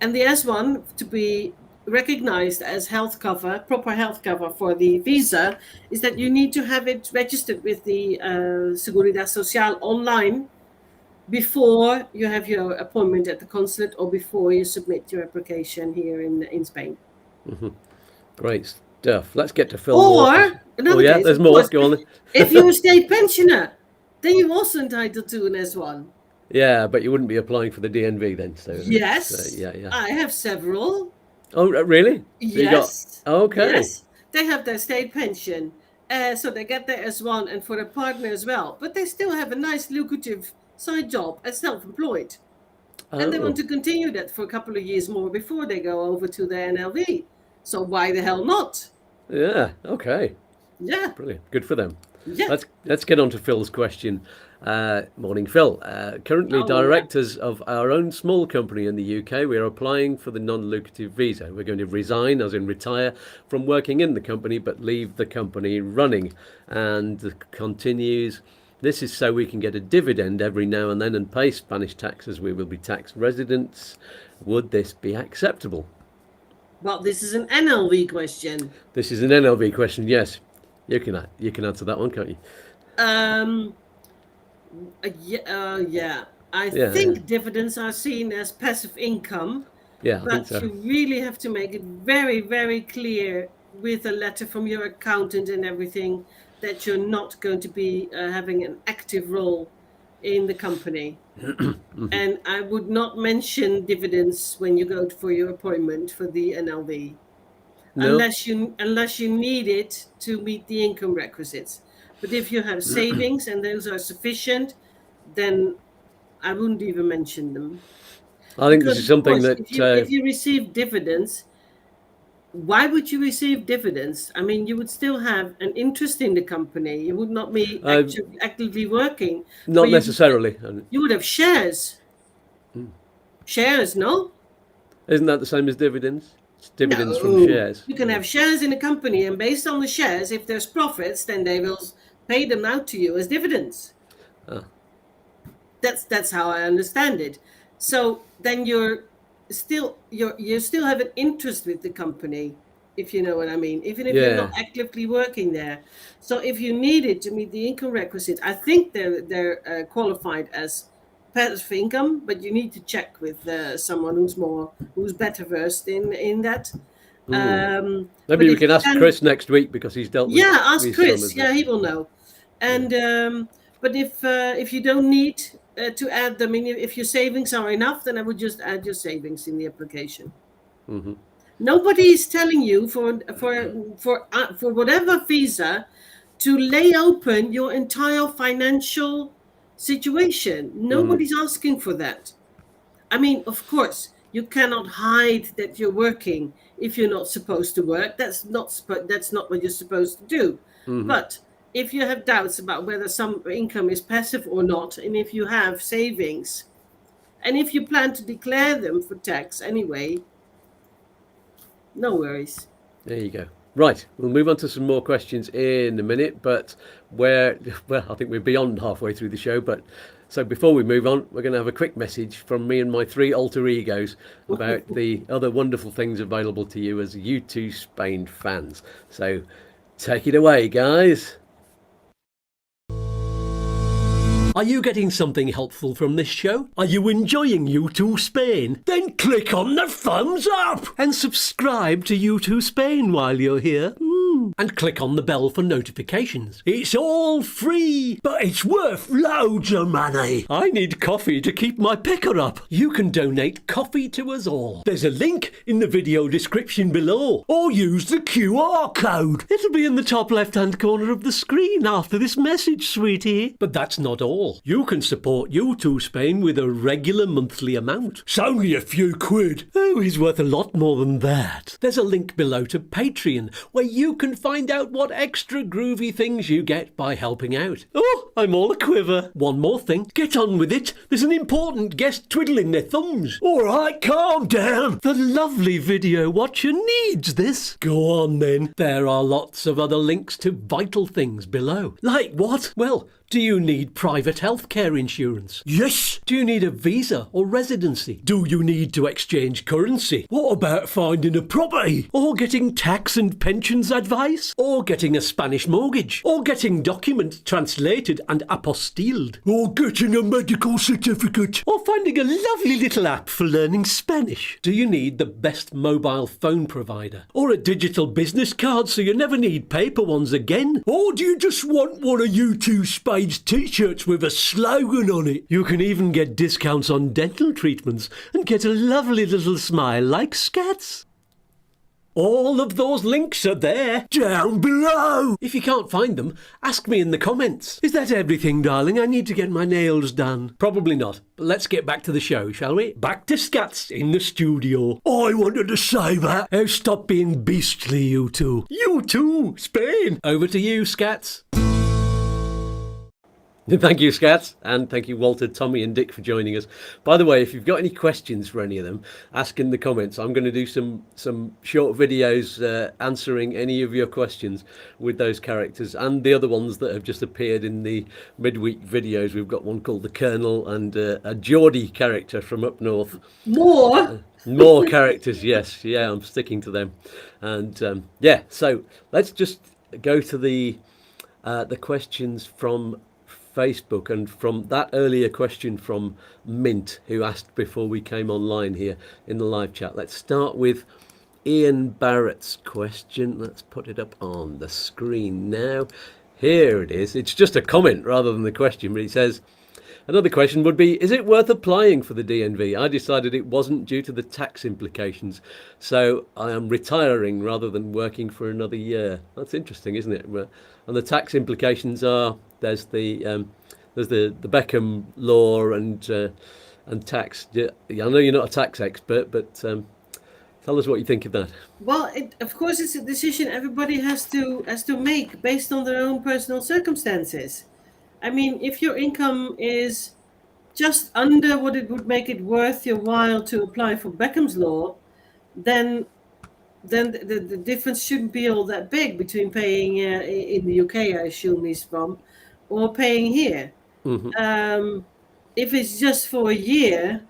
And the S1, to be recognized as health cover, proper health cover for the visa, is that you need to have it registered with the Seguridad Social online before you have your appointment at the consulate or before you submit your application here in Spain. Great stuff. Let's get to Phil. Or, another case, there's of more. course, Go on. if you're a state pensioner, then you're also entitled to an S1. Yeah, but you wouldn't be applying for the DNV then. So Yes. yeah. I have several. Oh, really? So Yes. okay. Yes. They have their state pension. So they get their S1 and for their partner as well. But they still have a nice lucrative side job as self-employed. And they want to continue that for a couple of years more before they go over to the NLV. So why the hell not? Yeah, okay. Yeah. Brilliant. Good for them. Yeah. Let's get on to Phil's question. Morning, Phil. Currently directors of our own small company in the UK. We are applying for the non-lucrative visa. We're going to resign, as in retire, from working in the company, but leave the company running. And it continues, this is so we can get a dividend every now and then and pay Spanish taxes. We will be tax residents. Would this be acceptable? Well, this is an NLV question. This is an NLV question, yes. You can answer that one, can't you? Yeah. I think dividends are seen as passive income. Yeah, I think but so. you really have to make it very, very clear with a letter from your accountant and everything that you're not going to be having an active role in the company. And I would not mention dividends when you go for your appointment for the NLV. No. Unless you need it to meet the income requisites. But if you have savings and those are sufficient, then I wouldn't even mention them. I think this is something that if you receive dividends, why would you receive dividends? I mean, you would still have an interest in the company. You would not be actively working. Not necessarily. You would have shares. Shares, no? Isn't that the same as dividends? It's dividends from shares. You can have shares in a company, and based on the shares, if there's profits, then they will pay them out to you as dividends. Ah. That's how I understand it. So then you still have an interest with the company, if you know what I mean, even if you're not actively working there. So if you need it to meet the income requisite, I think they're qualified as passive income, but you need to check with someone who's better versed in that. Maybe we can ask Chris next week, because he's dealt with. Ask Chris. Yeah, he will know. And but if you don't need to add them in, if your savings are enough, then I would just add your savings in the application. Mm-hmm. Nobody is telling you for whatever visa to lay open your entire financial situation. Nobody's asking for that. I mean, of course, you cannot hide that you're working if you're not supposed to work. That's not what you're supposed to do. Mm-hmm. But if you have doubts about whether some income is passive or not, and if you have savings, and if you plan to declare them for tax anyway, no worries. There you go. Right, we'll move on to some more questions in a minute, but I think we're beyond halfway through the show. But so before we move on, we're going to have a quick message from me and my 3 alter egos about the other wonderful things available to you as YouTooSpain fans. So take it away, guys. Are you getting something helpful from this show? Are you enjoying YouTooSpain? Then click on the thumbs up and subscribe to YouTooSpain while you're here. And click on the bell for notifications. It's all free, but it's worth loads of money. I need coffee to keep my picker up. You can donate coffee to us all. There's a link in the video description below, or use the QR code. It'll be in the top left-hand corner of the screen after this message, sweetie. But that's not all. You can support YouTooSpain with a regular monthly amount. It's only a few quid. Oh, he's worth a lot more than that. There's a link below to Patreon, where you can find out what extra groovy things you get by helping out. Oh, I'm all a quiver. One more thing. Get on with it. There's an important guest twiddling their thumbs. All right, calm down. The lovely video watcher needs this. Go on then. There are lots of other links to vital things below. Like what? Well, do you need private healthcare insurance? Yes. Do you need a visa or residency? Do you need to exchange currency? What about finding a property? Or getting tax and pensions advice? Or getting a Spanish mortgage? Or getting documents translated and apostilled? Or getting a medical certificate? Or finding a lovely little app for learning Spanish? Do you need the best mobile phone provider? Or a digital business card so you never need paper ones again? Or do you just want one of YouTooSpain's t-shirts with a slogan on it? You can even get discounts on dental treatments and get a lovely little smile like Skatz. All of those links are there, down below. If you can't find them, ask me in the comments. Is that everything, darling? I need to get my nails done. Probably not, but let's get back to the show, shall we? Back to Skatz in the studio. I wanted to say that. Oh, stop being beastly, you two. YouTooSpain. Over to you, Skatz. Thank you, Skatz, and thank you, Walter, Tommy and Dick, for joining us. By the way, if you've got any questions for any of them, ask in the comments. I'm going to do some short videos answering any of your questions with those characters and the other ones that have just appeared in the midweek videos. We've got one called the Colonel and a Geordie character from up north. More characters, yes. Yeah, I'm sticking to them. And yeah, so let's just go to the questions from Facebook, and from that earlier question from Mint, who asked before we came online here in the live chat. Let's start with Ian Barrett's question. Let's put it up on the screen now. Here it is. It's just a comment rather than the question, but he says, another question would be, is it worth applying for the DNV? I decided it wasn't due to the tax implications, so I am retiring rather than working for another year. That's interesting, isn't it? And the tax implications are, there's the Beckham law and tax. I know you're not a tax expert, but tell us what you think of that. Well, of course, it's a decision everybody has to make based on their own personal circumstances. I mean, if your income is just under what it would make it worth your while to apply for Beckham's law, then then the difference shouldn't be all that big between paying in the UK, I assume he's from, or paying here. If it's just for a year,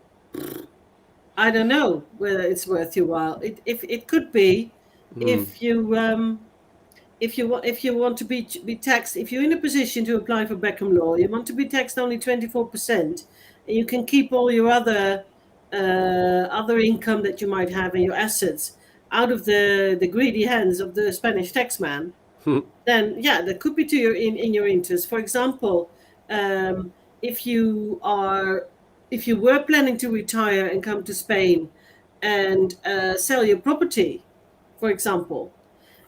I don't know whether it's worth your while. It could be if you want to be taxed. If you're in a position to apply for Beckham law, you want to be taxed only 24%, and you can keep all your other income that you might have and your assets out of the greedy hands of the Spanish taxman. Then that could be in your interest. For example, if you were planning to retire and come to Spain and sell your property, for example,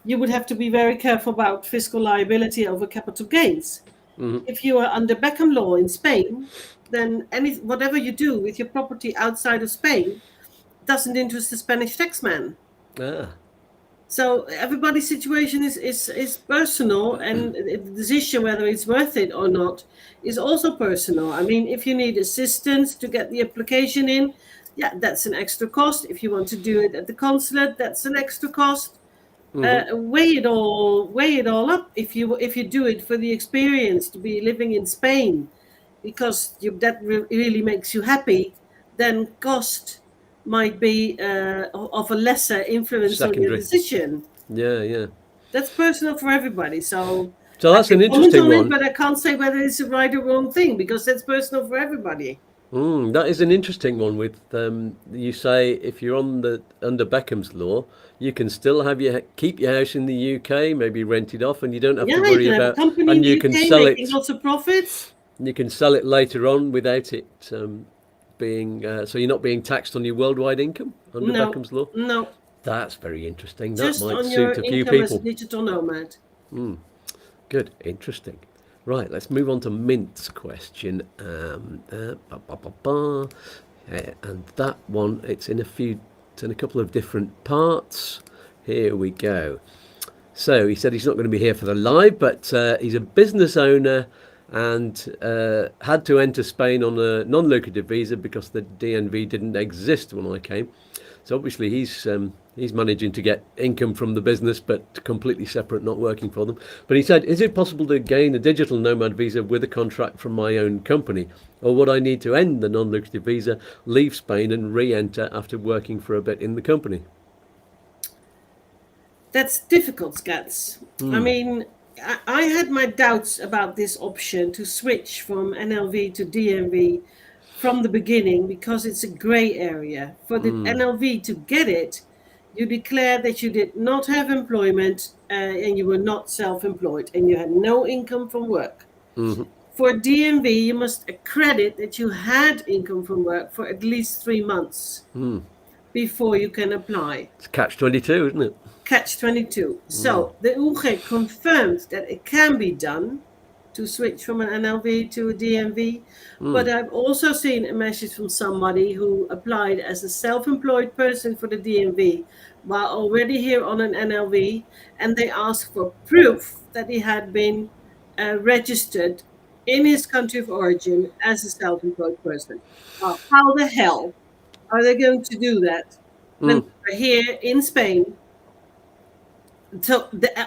you would have to be very careful about fiscal liability over capital gains. If you are under Beckham law in Spain, then whatever you do with your property outside of Spain doesn't interest the Spanish taxman. So everybody's situation is personal, and the decision whether it's worth it or not is also personal. I mean, if you need assistance to get the application in, that's an extra cost. If you want to do it at the consulate, that's an extra cost. Weigh it all up. If you do it for the experience to be living in Spain, because that really makes you happy, then cost might be of a lesser influence on your decision. Yeah. That's personal for everybody. So that's an interesting one. But I can't say whether it's a right or wrong thing, because that's personal for everybody. That is an interesting one. With you say if you're under Beckham's law, you can still keep your house in the UK, maybe rent it off, and you don't have to worry about. And you can sell it. Lots of profits. You can sell it later on without it being so you're not being taxed on your worldwide income under Beckham's law. No. That's very interesting. Just that might on suit your a few income people. As a digital nomad. Good, interesting. Right, let's move on to Mint's question. And that one, it's in a couple of different parts. Here we go. So he said he's not going to be here for the live, but he's a business owner and had to enter Spain on a non-lucrative visa because the DNV didn't exist when I came. So obviously he's managing to get income from the business, but completely separate, not working for them. But he said, is it possible to gain a digital nomad visa with a contract from my own company? Or would I need to end the non-lucrative visa, leave Spain and re-enter after working for a bit in the company? That's difficult, Skatz. I mean, I had my doubts about this option to switch from NLV to DNV from the beginning, because it's a gray area. For the NLV to get it, you declare that you did not have employment and you were not self-employed and you had no income from work. For DNV, you must accredit that you had income from work for at least 3 months before you can apply. It's catch-22, isn't it? Catch-22. So the UG confirmed that it can be done to switch from an NLV to a DNV. But I've also seen a message from somebody who applied as a self-employed person for the DNV while already here on an NLV, and they asked for proof that he had been registered in his country of origin as a self-employed person. How the hell are they going to do that when they're here in Spain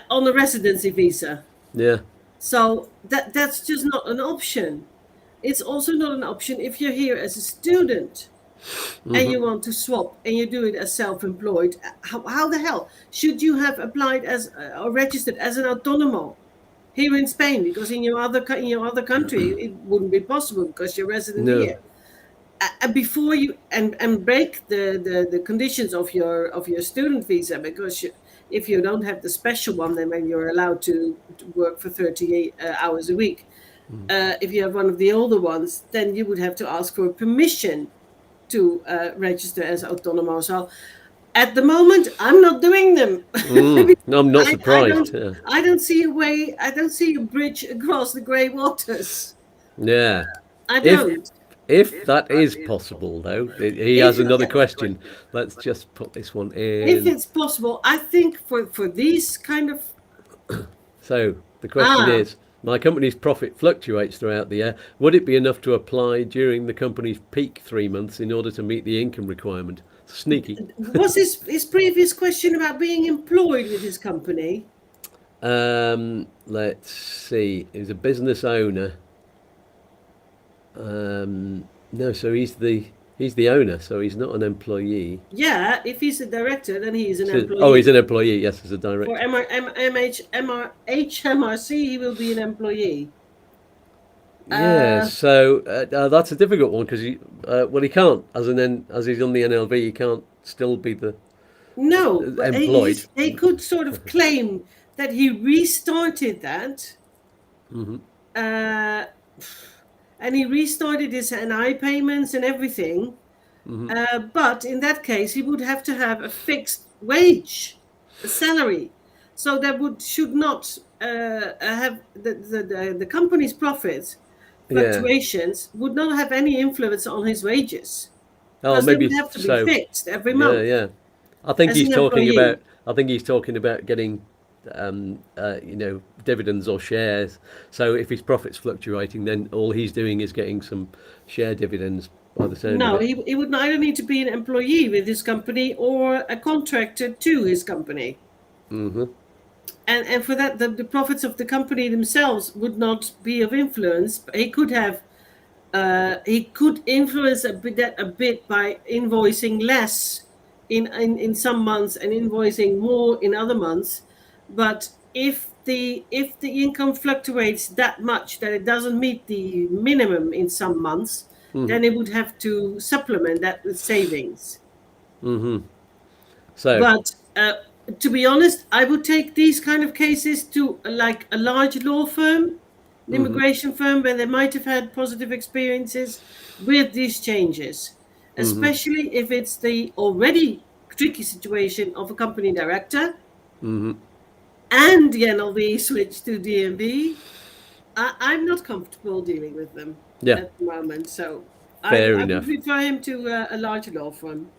on a residency visa? Yeah. So that's just not an option. It's also not an option if you're here as a student and you want to swap and you do it as self-employed. How the hell should you have applied as or registered as an Autonomo here in Spain? Because in your other country it wouldn't be possible because you're resident here. Before you and break the conditions of your student visa, because if you don't have the special one, then you're allowed to work for 38 hours a week. If you have one of the older ones, then you would have to ask for permission to register as Autonomo. So at the moment, I'm not doing them. No, I'm not surprised. I don't see a way. I don't see a bridge across the grey waters. Yeah. I don't. If that is possible, though, he has another question. Let's just put this one in. If it's possible, I think for these kind of... So the question is, my company's profit fluctuates throughout the year. Would it be enough to apply during the company's peak 3 months in order to meet the income requirement? Sneaky. Was his previous question about being employed with his company? Let's see. He's a business owner. No, so he's the owner, so he's not an employee. Yeah, if he's a director, then he is an employee. Oh, he's an employee. Yes, as a director. For HMRC, he will be an employee. Yeah, so that's a difficult one because he can't as he's on the NLV, he can't still be the employed. They could sort of claim that he restarted that, and he restarted his NI payments and everything. But in that case, he would have to have a fixed wage, a salary, so that should not have the company's profits. Fluctuations would not have any influence on his wages. Oh, maybe they would have to be fixed every month. Yeah. I think he's talking about getting, dividends or shares. So if his profits fluctuating, then all he's doing is getting some share dividends. By the sound of it. He would neither need to be an employee with his company or a contractor to his company. And for that, the profits of the company themselves would not be of influence. He could influence a bit by invoicing less in some months and invoicing more in other months. But if the income fluctuates that much that it doesn't meet the minimum in some months, then it would have to supplement that with savings. So, but to be honest, I would take these kind of cases to like a large law firm, an immigration firm, where they might have had positive experiences with these changes, especially if it's the already tricky situation of a company director and the NLV switch to DNB. I'm not comfortable dealing with them at the moment, so I would refer him to a large law firm.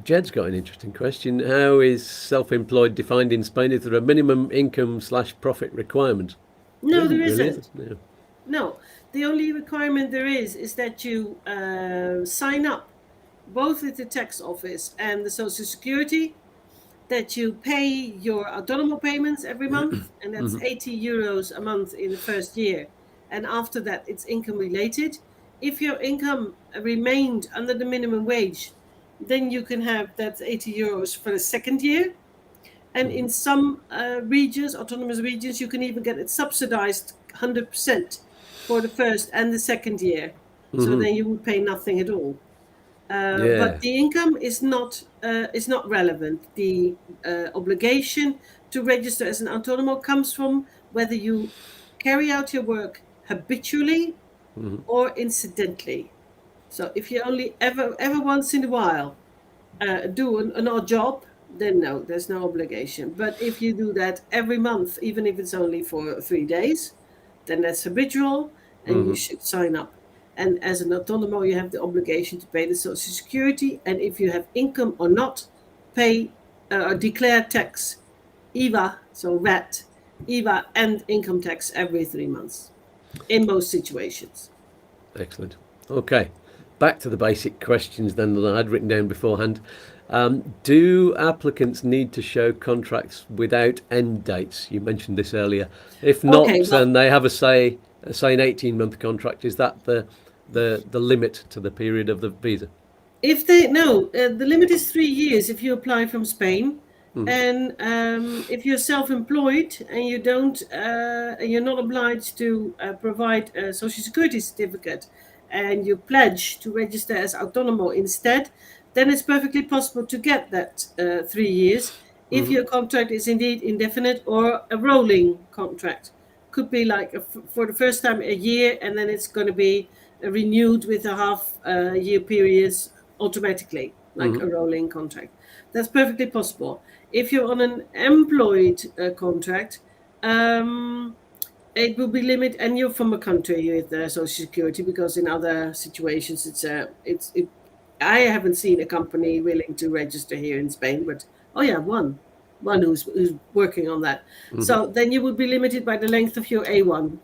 Jed's got an interesting question. How is self-employed defined in Spain? Is there a minimum income / profit requirement? No, there isn't. No, the only requirement there is that you sign up both with the tax office and the Social Security, that you pay your Autonomos payments every month, and that's €80 a month in the first year. And after that, it's income related. If your income remained under the minimum wage, then you can have that €80 for the second year. And in some regions, autonomous regions, you can even get it subsidized 100% for the first and the second year. So then you would pay nothing at all. But the income is not relevant. The obligation to register as an Autonomo comes from whether you carry out your work habitually or incidentally. So if you only ever once in a while do an odd job, then no, there's no obligation. But if you do that every month, even if it's only for 3 days, then that's habitual, and you should sign up. And as an Autonomo, you have the obligation to pay the Social Security, and if you have income or not, pay or declare tax, IVA, so VAT, IVA and income tax every 3 months, in most situations. Excellent. Okay, back to the basic questions then that I had written down beforehand. Do applicants need to show contracts without end dates? You mentioned this earlier. If not, then they have say an 18-month contract. Is that the limit to the period of the visa? The limit is 3 years if you apply from Spain. And if you're self-employed and you're not obliged to provide a Social Security certificate, and you pledge to register as Autonomo instead, then it's perfectly possible to get that 3 years if your contract is indeed indefinite or a rolling contract. Could be like for the first time a year, and then it's going to be renewed with a half-year periods automatically, like a rolling contract. That's perfectly possible. If you're on an employed contract, it will be limited, and you're from a country with Social Security, because in other situations I haven't seen a company willing to register here in Spain, but one who's working on that. So then you would be limited by the length of your A1,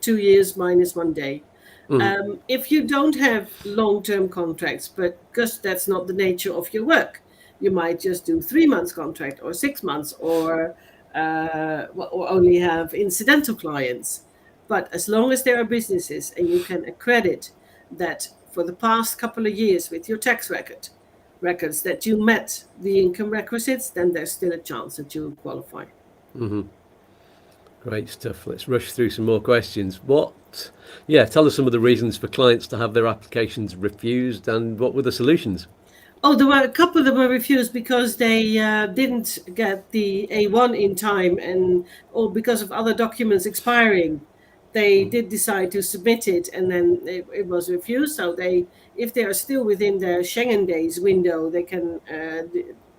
2 years minus 1 day. If you don't have long-term contracts, but because that's not the nature of your work, you might just do 3 months contract or 6 months, or only have incidental clients. But as long as there are businesses and you can accredit that for the past couple of years with your tax records that you met the income requisites, then there's still a chance that you will qualify. Great stuff. Let's rush through some more questions. Tell us some of the reasons for clients to have their applications refused, and what were the solutions? Oh, there were a couple that were refused because they didn't get the A1 in time, or because of other documents expiring. They did decide to submit it, and then it was refused. So if they are still within the Schengen days window, they can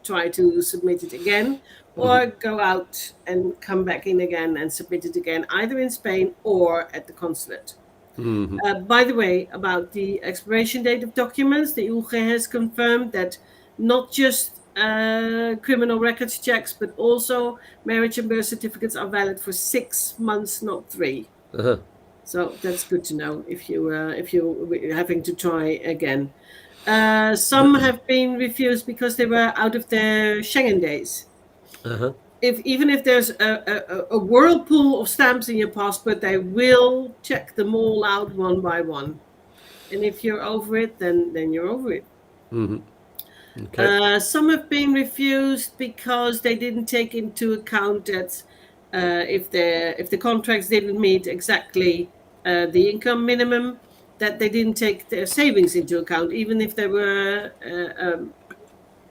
try to submit it again, or go out and come back in again and submit it again, either in Spain or at the consulate. By the way, about the expiration date of documents, the UG has confirmed that not just criminal records checks, but also marriage and birth certificates are valid for 6 months, not 3. So that's good to know if you're having to try again. Some have been refused because they were out of their Schengen days. Even if there's a whirlpool of stamps in your passport, they will check them all out one by one. And if you're over it, then you're over it. Okay. Some have been refused because they didn't take into account that if the contracts didn't meet exactly the income minimum, that they didn't take their savings into account, even if they were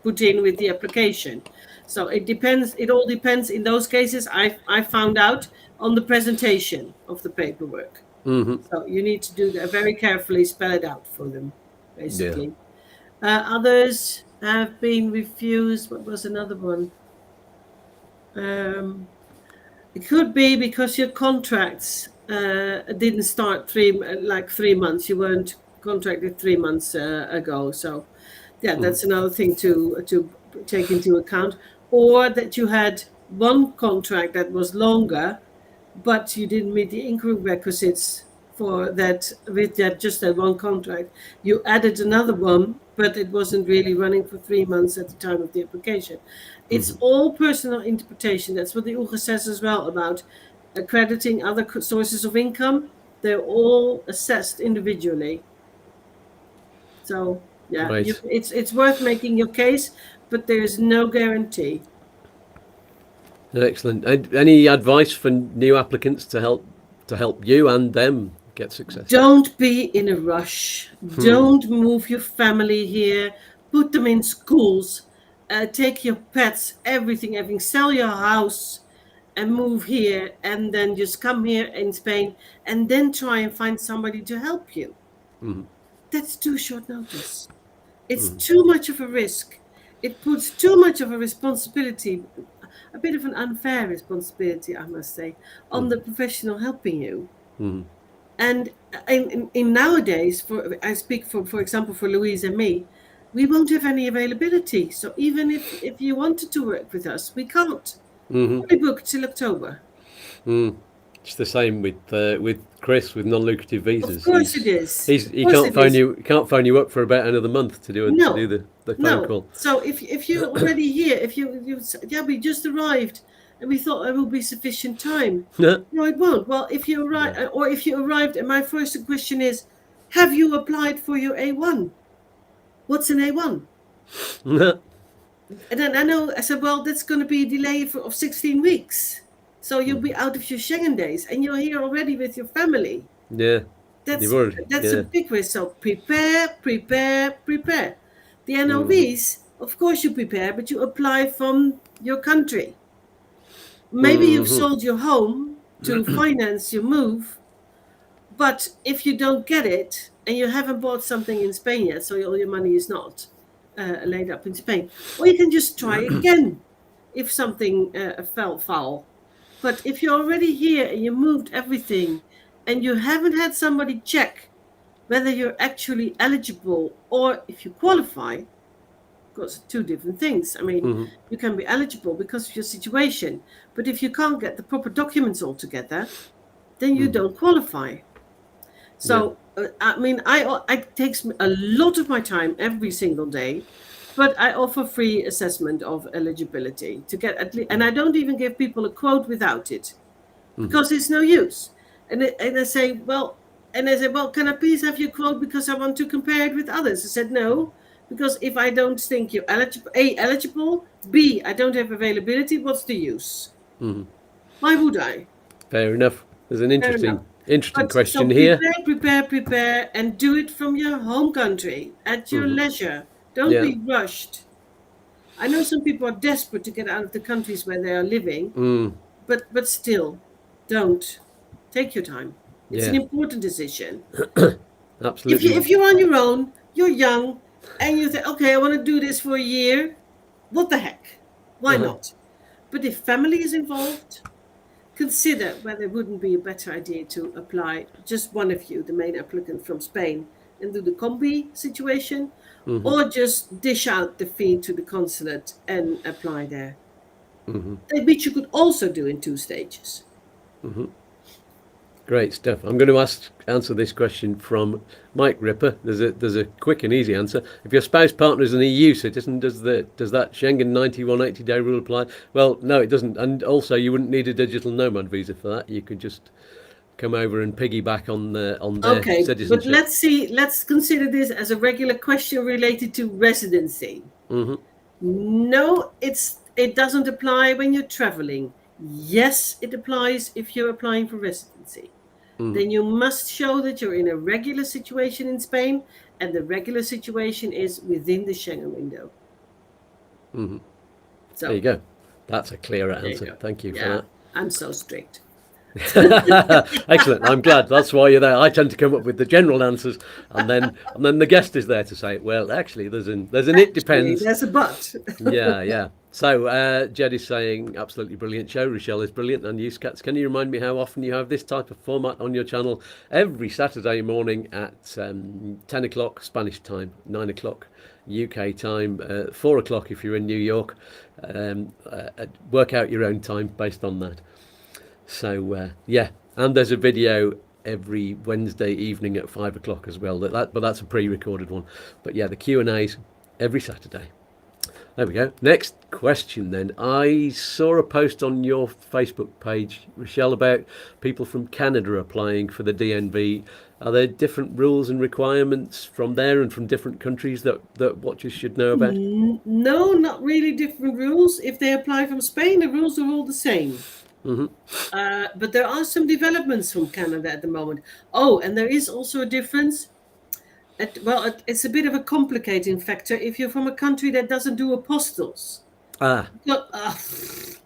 put in with the application. So it depends. It all depends. In those cases, I found out on the presentation of the paperwork. So you need to do that very carefully, spell it out for them, basically. Others have been refused. What was another one? It could be because your contracts didn't start 3 months. You weren't contracted 3 months ago. So, that's another thing to take into account. Or that you had one contract that was longer, but you didn't meet the income requisites for that with just that one contract. You added another one, but it wasn't really running for 3 months at the time of the application. It's all personal interpretation. That's what the UGA says as well about accrediting other sources of income. They're all assessed individually. So, Right. it's worth making your case, but there's no guarantee. Excellent. Any advice for new applicants to help you and them get success? Don't be in a rush. Don't move your family here. Put them in schools. Take your pets, everything. Sell your house and move here, and then just come here in Spain, and then try and find somebody to help you. That's too short notice. It's too much of a risk. It puts too much of a responsibility, a bit of an unfair responsibility, I must say, on the professional helping you. And in nowadays, I speak for example, for Louise and me, we won't have any availability. So even if you wanted to work with us, we can't. We booked till October. It's the same with Chris with non-lucrative visas. Of course it is. He can't phone you up for about another month to do the phone call. So if you're already here, we just arrived and we thought it will be sufficient time. No, it won't. Well, if you arrived, and my first question is, have you applied for your A1? What's an A1? And then I said, well, that's going to be a delay of 16 weeks. So you'll be out of your Schengen days, and you're here already with your family. Yeah. That's a big risk. So prepare. The NOVs, of course you prepare, but you apply from your country. Maybe you've sold your home to finance your move, but if you don't get it and you haven't bought something in Spain yet, so all your money is not laid up in Spain, or you can just try again if something fell foul. But if you're already here and you moved everything and you haven't had somebody check whether you're actually eligible or if you qualify, because two different things. I mean, you can be eligible because of your situation, but if you can't get the proper documents all together, then you don't qualify. So I mean, it takes me a lot of my time every single day, but I offer free assessment of eligibility to get at least, and I don't even give people a quote without it, because it's no use. And I say, well, can I please have your quote because I want to compare it with others? I said, no, because if I don't think you're eligible, B, I don't have availability, what's the use? Why would I? Fair enough. There's an interesting question so here. Prepare, and do it from your home country at your leisure. Don't be rushed. I know some people are desperate to get out of the countries where they are living, but still, don't. Take your time. It's an important decision. Absolutely. If you're on your own, you're young, and you think, okay, I want to do this for a year, what the heck? Why not? But if family is involved, consider whether it wouldn't be a better idea to apply, just one of you, the main applicant from Spain, and do the combi situation, or just dish out the fee to the consulate and apply there. Which you could also do in 2 stages. Great stuff. I'm going to answer this question from Mike Ripper. There's a quick and easy answer. If your spouse partner is an EU citizen, does that Schengen 9180-day rule apply? Well, no, it doesn't. And also, you wouldn't need a digital nomad visa for that. You could just come over and piggyback on their citizenship. But let's consider this as a regular question related to residency. No, it doesn't apply when you're traveling. Yes, it applies if you're applying for residency. Then you must show that you're in a regular situation in Spain, and the regular situation is within the Schengen window. So there you go. That's a clearer answer. Thank you for that. I'm so strict. Excellent. I'm glad. That's why you're there. I tend to come up with the general answers, and then the guest is there to say, well, actually, there's an it depends. There's a but. Yeah. So Jed is saying, absolutely brilliant show. Richelle is brilliant. And you, Skatz, can you remind me how often you have this type of format on your channel? Every Saturday morning at 10 o'clock Spanish time, 9 o'clock UK time, 4 o'clock if you're in New York. Work out your own time based on that. So and there's a video every Wednesday evening at 5 o'clock as well. But that's a pre-recorded one. But yeah, the Q&As every Saturday. There we go. Next question then. I saw a post on your Facebook page, Richelle, about people from Canada applying for the DNV. Are there different rules and requirements from there and from different countries that watchers should know about? No, not really different rules. If they apply from Spain, the rules are all the same. But there are some developments from Canada at the moment. Oh, and there is also a difference. It's a bit of a complicating factor if you're from a country that doesn't do apostles. Because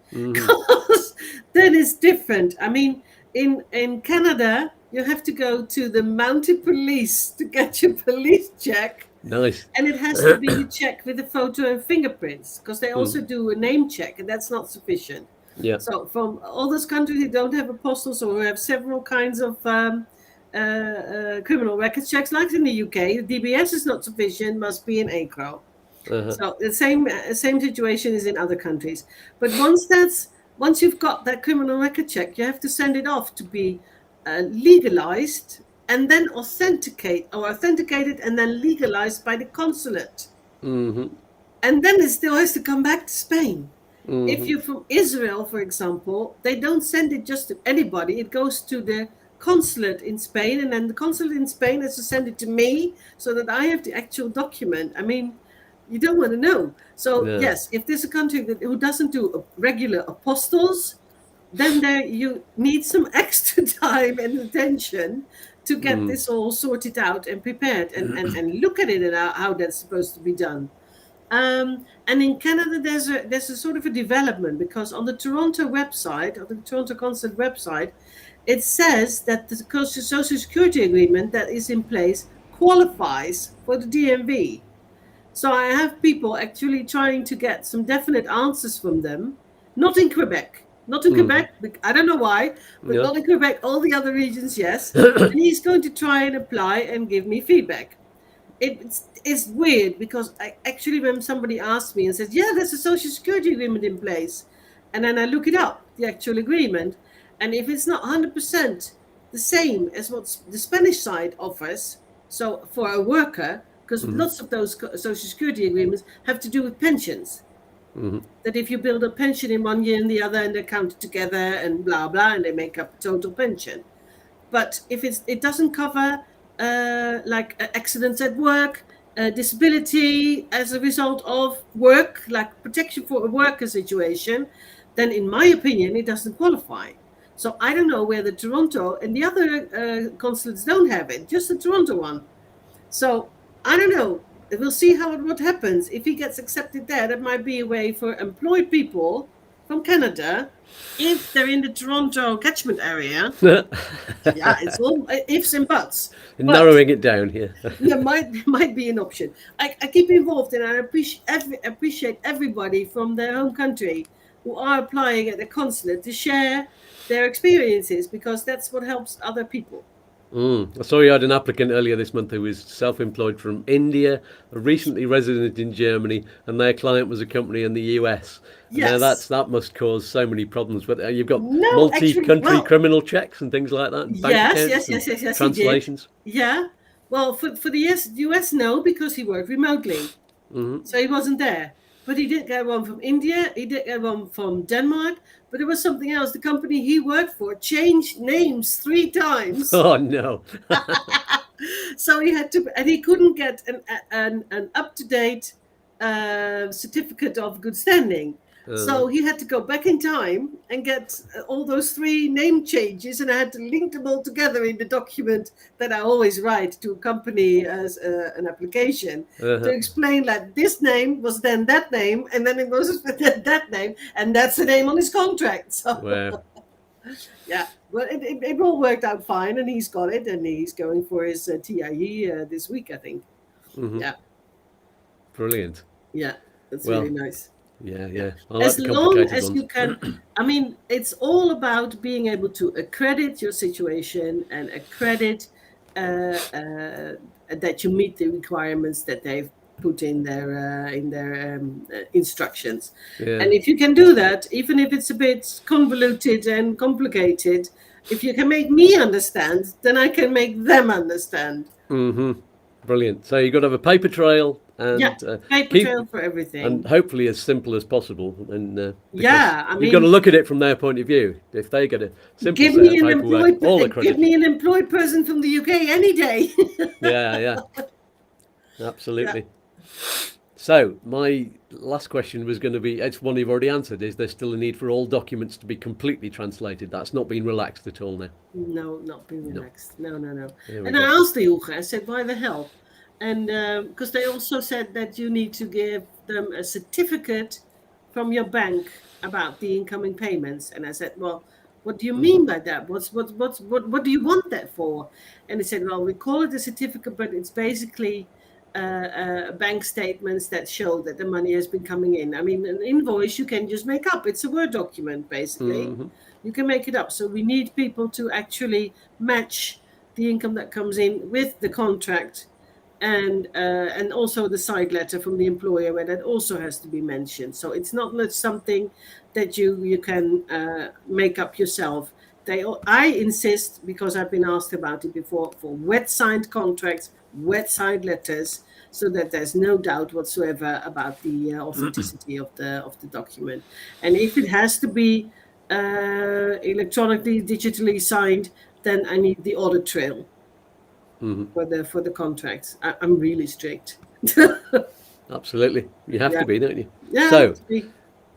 then it's different. I mean, in Canada, you have to go to the mounted police to get your police check. Nice. And it has to be a check with a photo and fingerprints, because they also do a name check, and that's not sufficient. Yeah. So from all those countries who don't have apostles or who have several kinds of criminal record checks, like in the UK, the DBS is not sufficient, must be an ACRO. So the same situation is in other countries. But once you've got that criminal record check, you have to send it off to be legalized and then authenticated and then legalized by the consulate. And then it still has to come back to Spain. If you're from Israel, for example, they don't send it just to anybody. It goes to the consulate in Spain, and then the consulate in Spain has to send it to me so that I have the actual document. I mean, you don't want to know. So yes, if there's a country who doesn't do regular apostles, then you need some extra time and attention to get this all sorted out and prepared and look at it and how that's supposed to be done. And in Canada, there's a sort of a development, because on the Toronto website, or the Toronto Consulate website, it says that the Social Security agreement that is in place qualifies for the DMV. So I have people actually trying to get some definite answers from them, not in Quebec. Not in Quebec, I don't know why, but not in Quebec, all the other regions, yes. And he's going to try and apply and give me feedback. It's weird, because when somebody asks me and says, yeah, there's a Social Security agreement in place, and then I look it up, the actual agreement, and if it's not 100% the same as what the Spanish side offers. So for a worker, because lots of those social security agreements have to do with pensions. That if you build a pension in 1 year and the other, and they're counted together and blah blah, and they make up a total pension. But if it doesn't cover like accidents at work, disability as a result of work, like protection for a worker situation, then in my opinion it doesn't qualify. So I don't know where the Toronto and the other consulates don't have it, just the Toronto one. So I don't know. We'll see what happens. If he gets accepted there, that might be a way for employed people from Canada, if they're in the Toronto catchment area. Yeah, it's all ifs and buts. Narrowing it down here. There might be an option. I keep involved, and I appreciate everybody from their home country who are applying at the consulate to share their experiences, because that's what helps other people. I saw you had an applicant earlier this month who was self-employed from India, recently resident in Germany, and their client was a company in the US. Yes. Now that must cause so many problems. But you've got multi-country criminal checks and things like that. And bank accounts yes. Translations. Yeah. Well, for the US, no, because he worked remotely, so he wasn't there. But he did get one from India. He did get one from Denmark. But it was something else. The company he worked for changed names 3 times. Oh no! So he had to, and he couldn't get an up-to-date certificate of good standing. So he had to go back in time and get all those 3 name changes, and I had to link them all together in the document that I always write to accompany as an application to explain that this name was then that name, and then it was that name, and that's the name on his contract. So, Wow. Yeah, well, it all worked out fine, and he's got it, and he's going for his TIE this week, I think. Yeah. Brilliant. Yeah, that's really nice. Yeah. As long as you can, I mean, it's all about being able to accredit your situation and accredit that you meet the requirements that they've put in their instructions. Yeah. And if you can do that, even if it's a bit convoluted and complicated, if you can make me understand, then I can make them understand. Brilliant. So you've got to have a paper trail. And, paper trail for everything, and hopefully as simple as possible. And I mean, you've got to look at it from their point of view. If they get a simple give set me of an paperwork, all the credit. Give me an employed person from the UK any day. Yeah, absolutely. So my last question was going to be, it's one you've already answered. Is there still a need for all documents to be completely translated? That's not been relaxed at all now. No, not been relaxed. No. And I asked the UGA, I said, why the hell? And because they also said that you need to give them a certificate from your bank about the incoming payments. And I said, well, what do you mean by that? What do you want that for? And they said, well, we call it a certificate, but it's basically bank statements that show that the money has been coming in. I mean, an invoice you can just make up. It's a Word document, basically. You can make it up. So we need people to actually match the income that comes in with the contract. And also the side letter from the employer, where that also has to be mentioned. So it's not much something that you can make up yourself. I insist, because I've been asked about it before, for wet signed contracts, wet signed letters, so that there's no doubt whatsoever about the authenticity of the document. And if it has to be electronically, digitally signed, then I need the audit trail. For the contracts. I'm really strict. Absolutely. You have to be, don't you? Yeah. So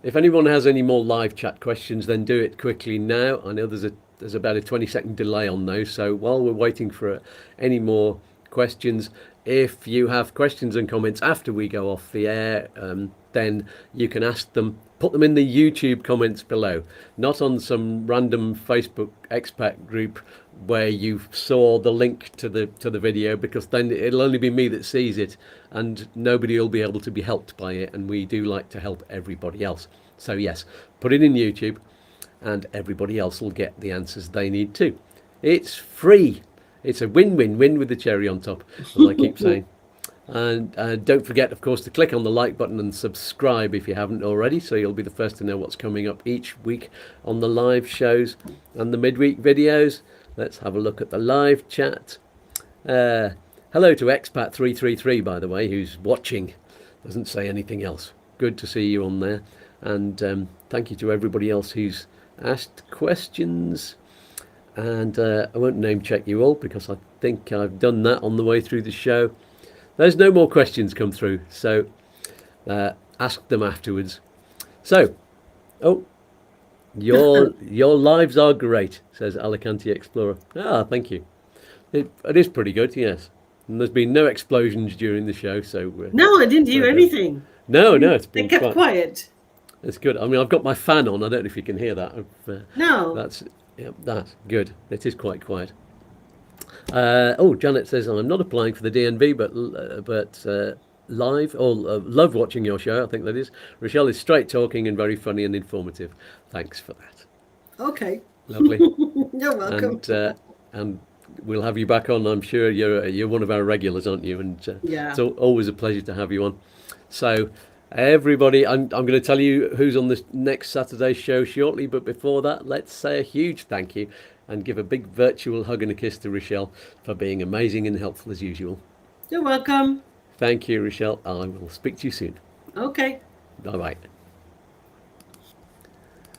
if anyone has any more live chat questions, then do it quickly now. I know there's about a 20-second delay on those. So while we're waiting for any more questions, if you have questions and comments after we go off the air, then you can ask them, put them in the YouTube comments below, not on some random Facebook expat group where you saw the link to the video, because then it'll only be me that sees it and nobody will be able to be helped by it, and we do like to help everybody else. So yes, put it in YouTube and everybody else will get the answers they need too. It's free. It's a win-win-win with the cherry on top, as I keep saying. And don't forget, of course, to click on the like button and subscribe if you haven't already, so you'll be the first to know what's coming up each week on the live shows and the midweek videos. Let's have a look at the live chat. Hello to Expat333, by the way, who's watching. Doesn't say anything else. Good to see you on there. And thank you to everybody else who's asked questions. And I won't name check you all because I think I've done that on the way through the show. There's no more questions come through, so ask them afterwards. So, your lives are great, says Alicante Explorer. Thank you. It is pretty good, yes. And there's been no explosions during the show, so... no, I didn't hear anything. No, it's been kept quiet. It's good. I mean, I've got my fan on. I don't know if you can hear that. No. That's good. It is quite quiet. Janet says, I'm not applying for the DNV, but live, love watching your show, I think that is. Richelle is straight talking and very funny and informative. Thanks for that. Okay. Lovely. You're welcome. And we'll have you back on. I'm sure you're one of our regulars, aren't you? And It's always a pleasure to have you on. So everybody, I'm going to tell you who's on this next Saturday's show shortly, but before that, let's say a huge thank you and give a big virtual hug and a kiss to Richelle for being amazing and helpful as usual. You're welcome. Thank you, Richelle. I will speak to you soon. Okay. Bye-bye.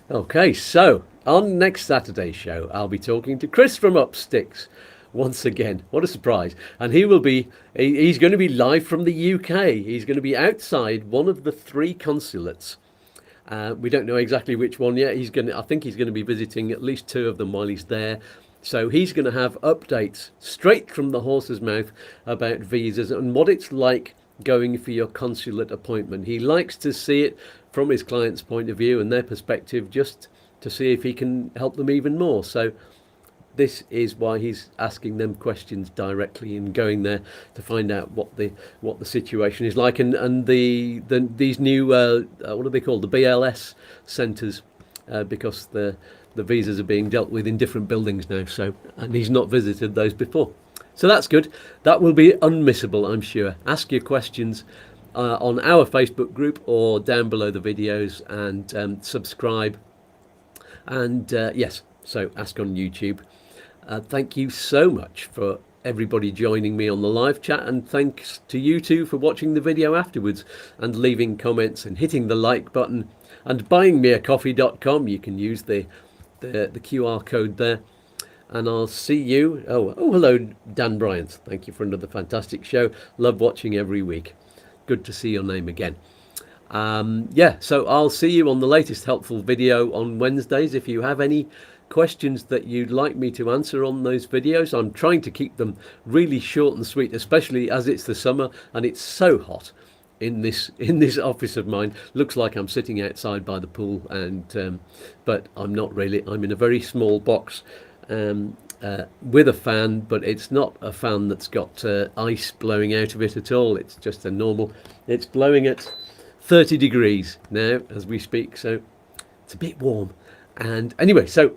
Okay, so on next Saturday's show, I'll be talking to Chris from Upsticks. Once again, what a surprise. And he's going to be live from the UK. He's going to be outside one of the 3 consulates. We don't know exactly which one yet. I think he's going to be visiting at least 2 of them while he's there. So he's going to have updates straight from the horse's mouth about visas and what it's like going for your consulate appointment. He likes to see it from his client's point of view and their perspective, just to see if he can help them even more. So this is why he's asking them questions directly and going there to find out what the situation is like, and these new what are they called, the BLS centres, because the visas are being dealt with in different buildings now. So, and he's not visited those before, so that's good. That will be unmissable, I'm sure. Ask your questions on our Facebook group or down below the videos, and subscribe. And yes, so ask on YouTube. Thank you so much for everybody joining me on the live chat, and thanks to you two for watching the video afterwards and leaving comments and hitting the like button and buyingmeacoffee.com. You can use the QR code there, and I'll see you. Hello Dan Bryant, thank you for another fantastic show. Love watching every week. Good to see your name again. So I'll see you on the latest helpful video on Wednesdays. If you have any questions that you'd like me to answer on those videos, I'm trying to keep them really short and sweet, especially as it's the summer and it's so hot in this office of mine. Looks like I'm sitting outside by the pool, and but I'm not really. I'm in a very small box with a fan, but it's not a fan that's got ice blowing out of it at all. It's just a normal. It's blowing at 30 degrees now as we speak, so it's a bit warm. And anyway, so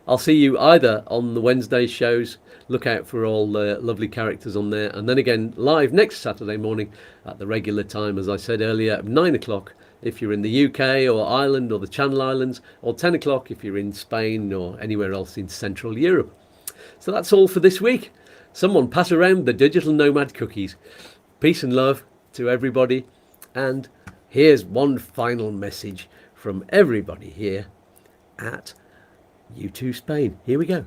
I'll see you either on the Wednesday shows. Look out for all the lovely characters on there, and then again live next Saturday morning at the regular time, as I said earlier, at 9 o'clock if you're in the UK or Ireland or the Channel Islands, or 10 o'clock if you're in Spain or anywhere else in Central Europe. So that's all for this week. Someone pass around the Digital Nomad cookies. Peace and love to everybody, and here's one final message from everybody here at YouTooSpain. Here we go.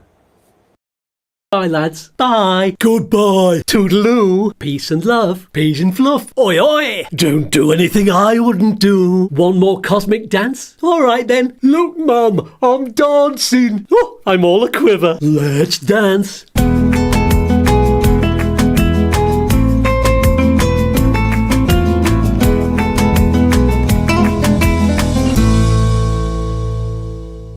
Bye, lads. Bye. Goodbye. Toodaloo. Peace and love. Peas and fluff. Oi, oi. Don't do anything I wouldn't do. One more cosmic dance? All right, then. Look, Mum, I'm dancing. Oh, I'm all a quiver. Let's dance.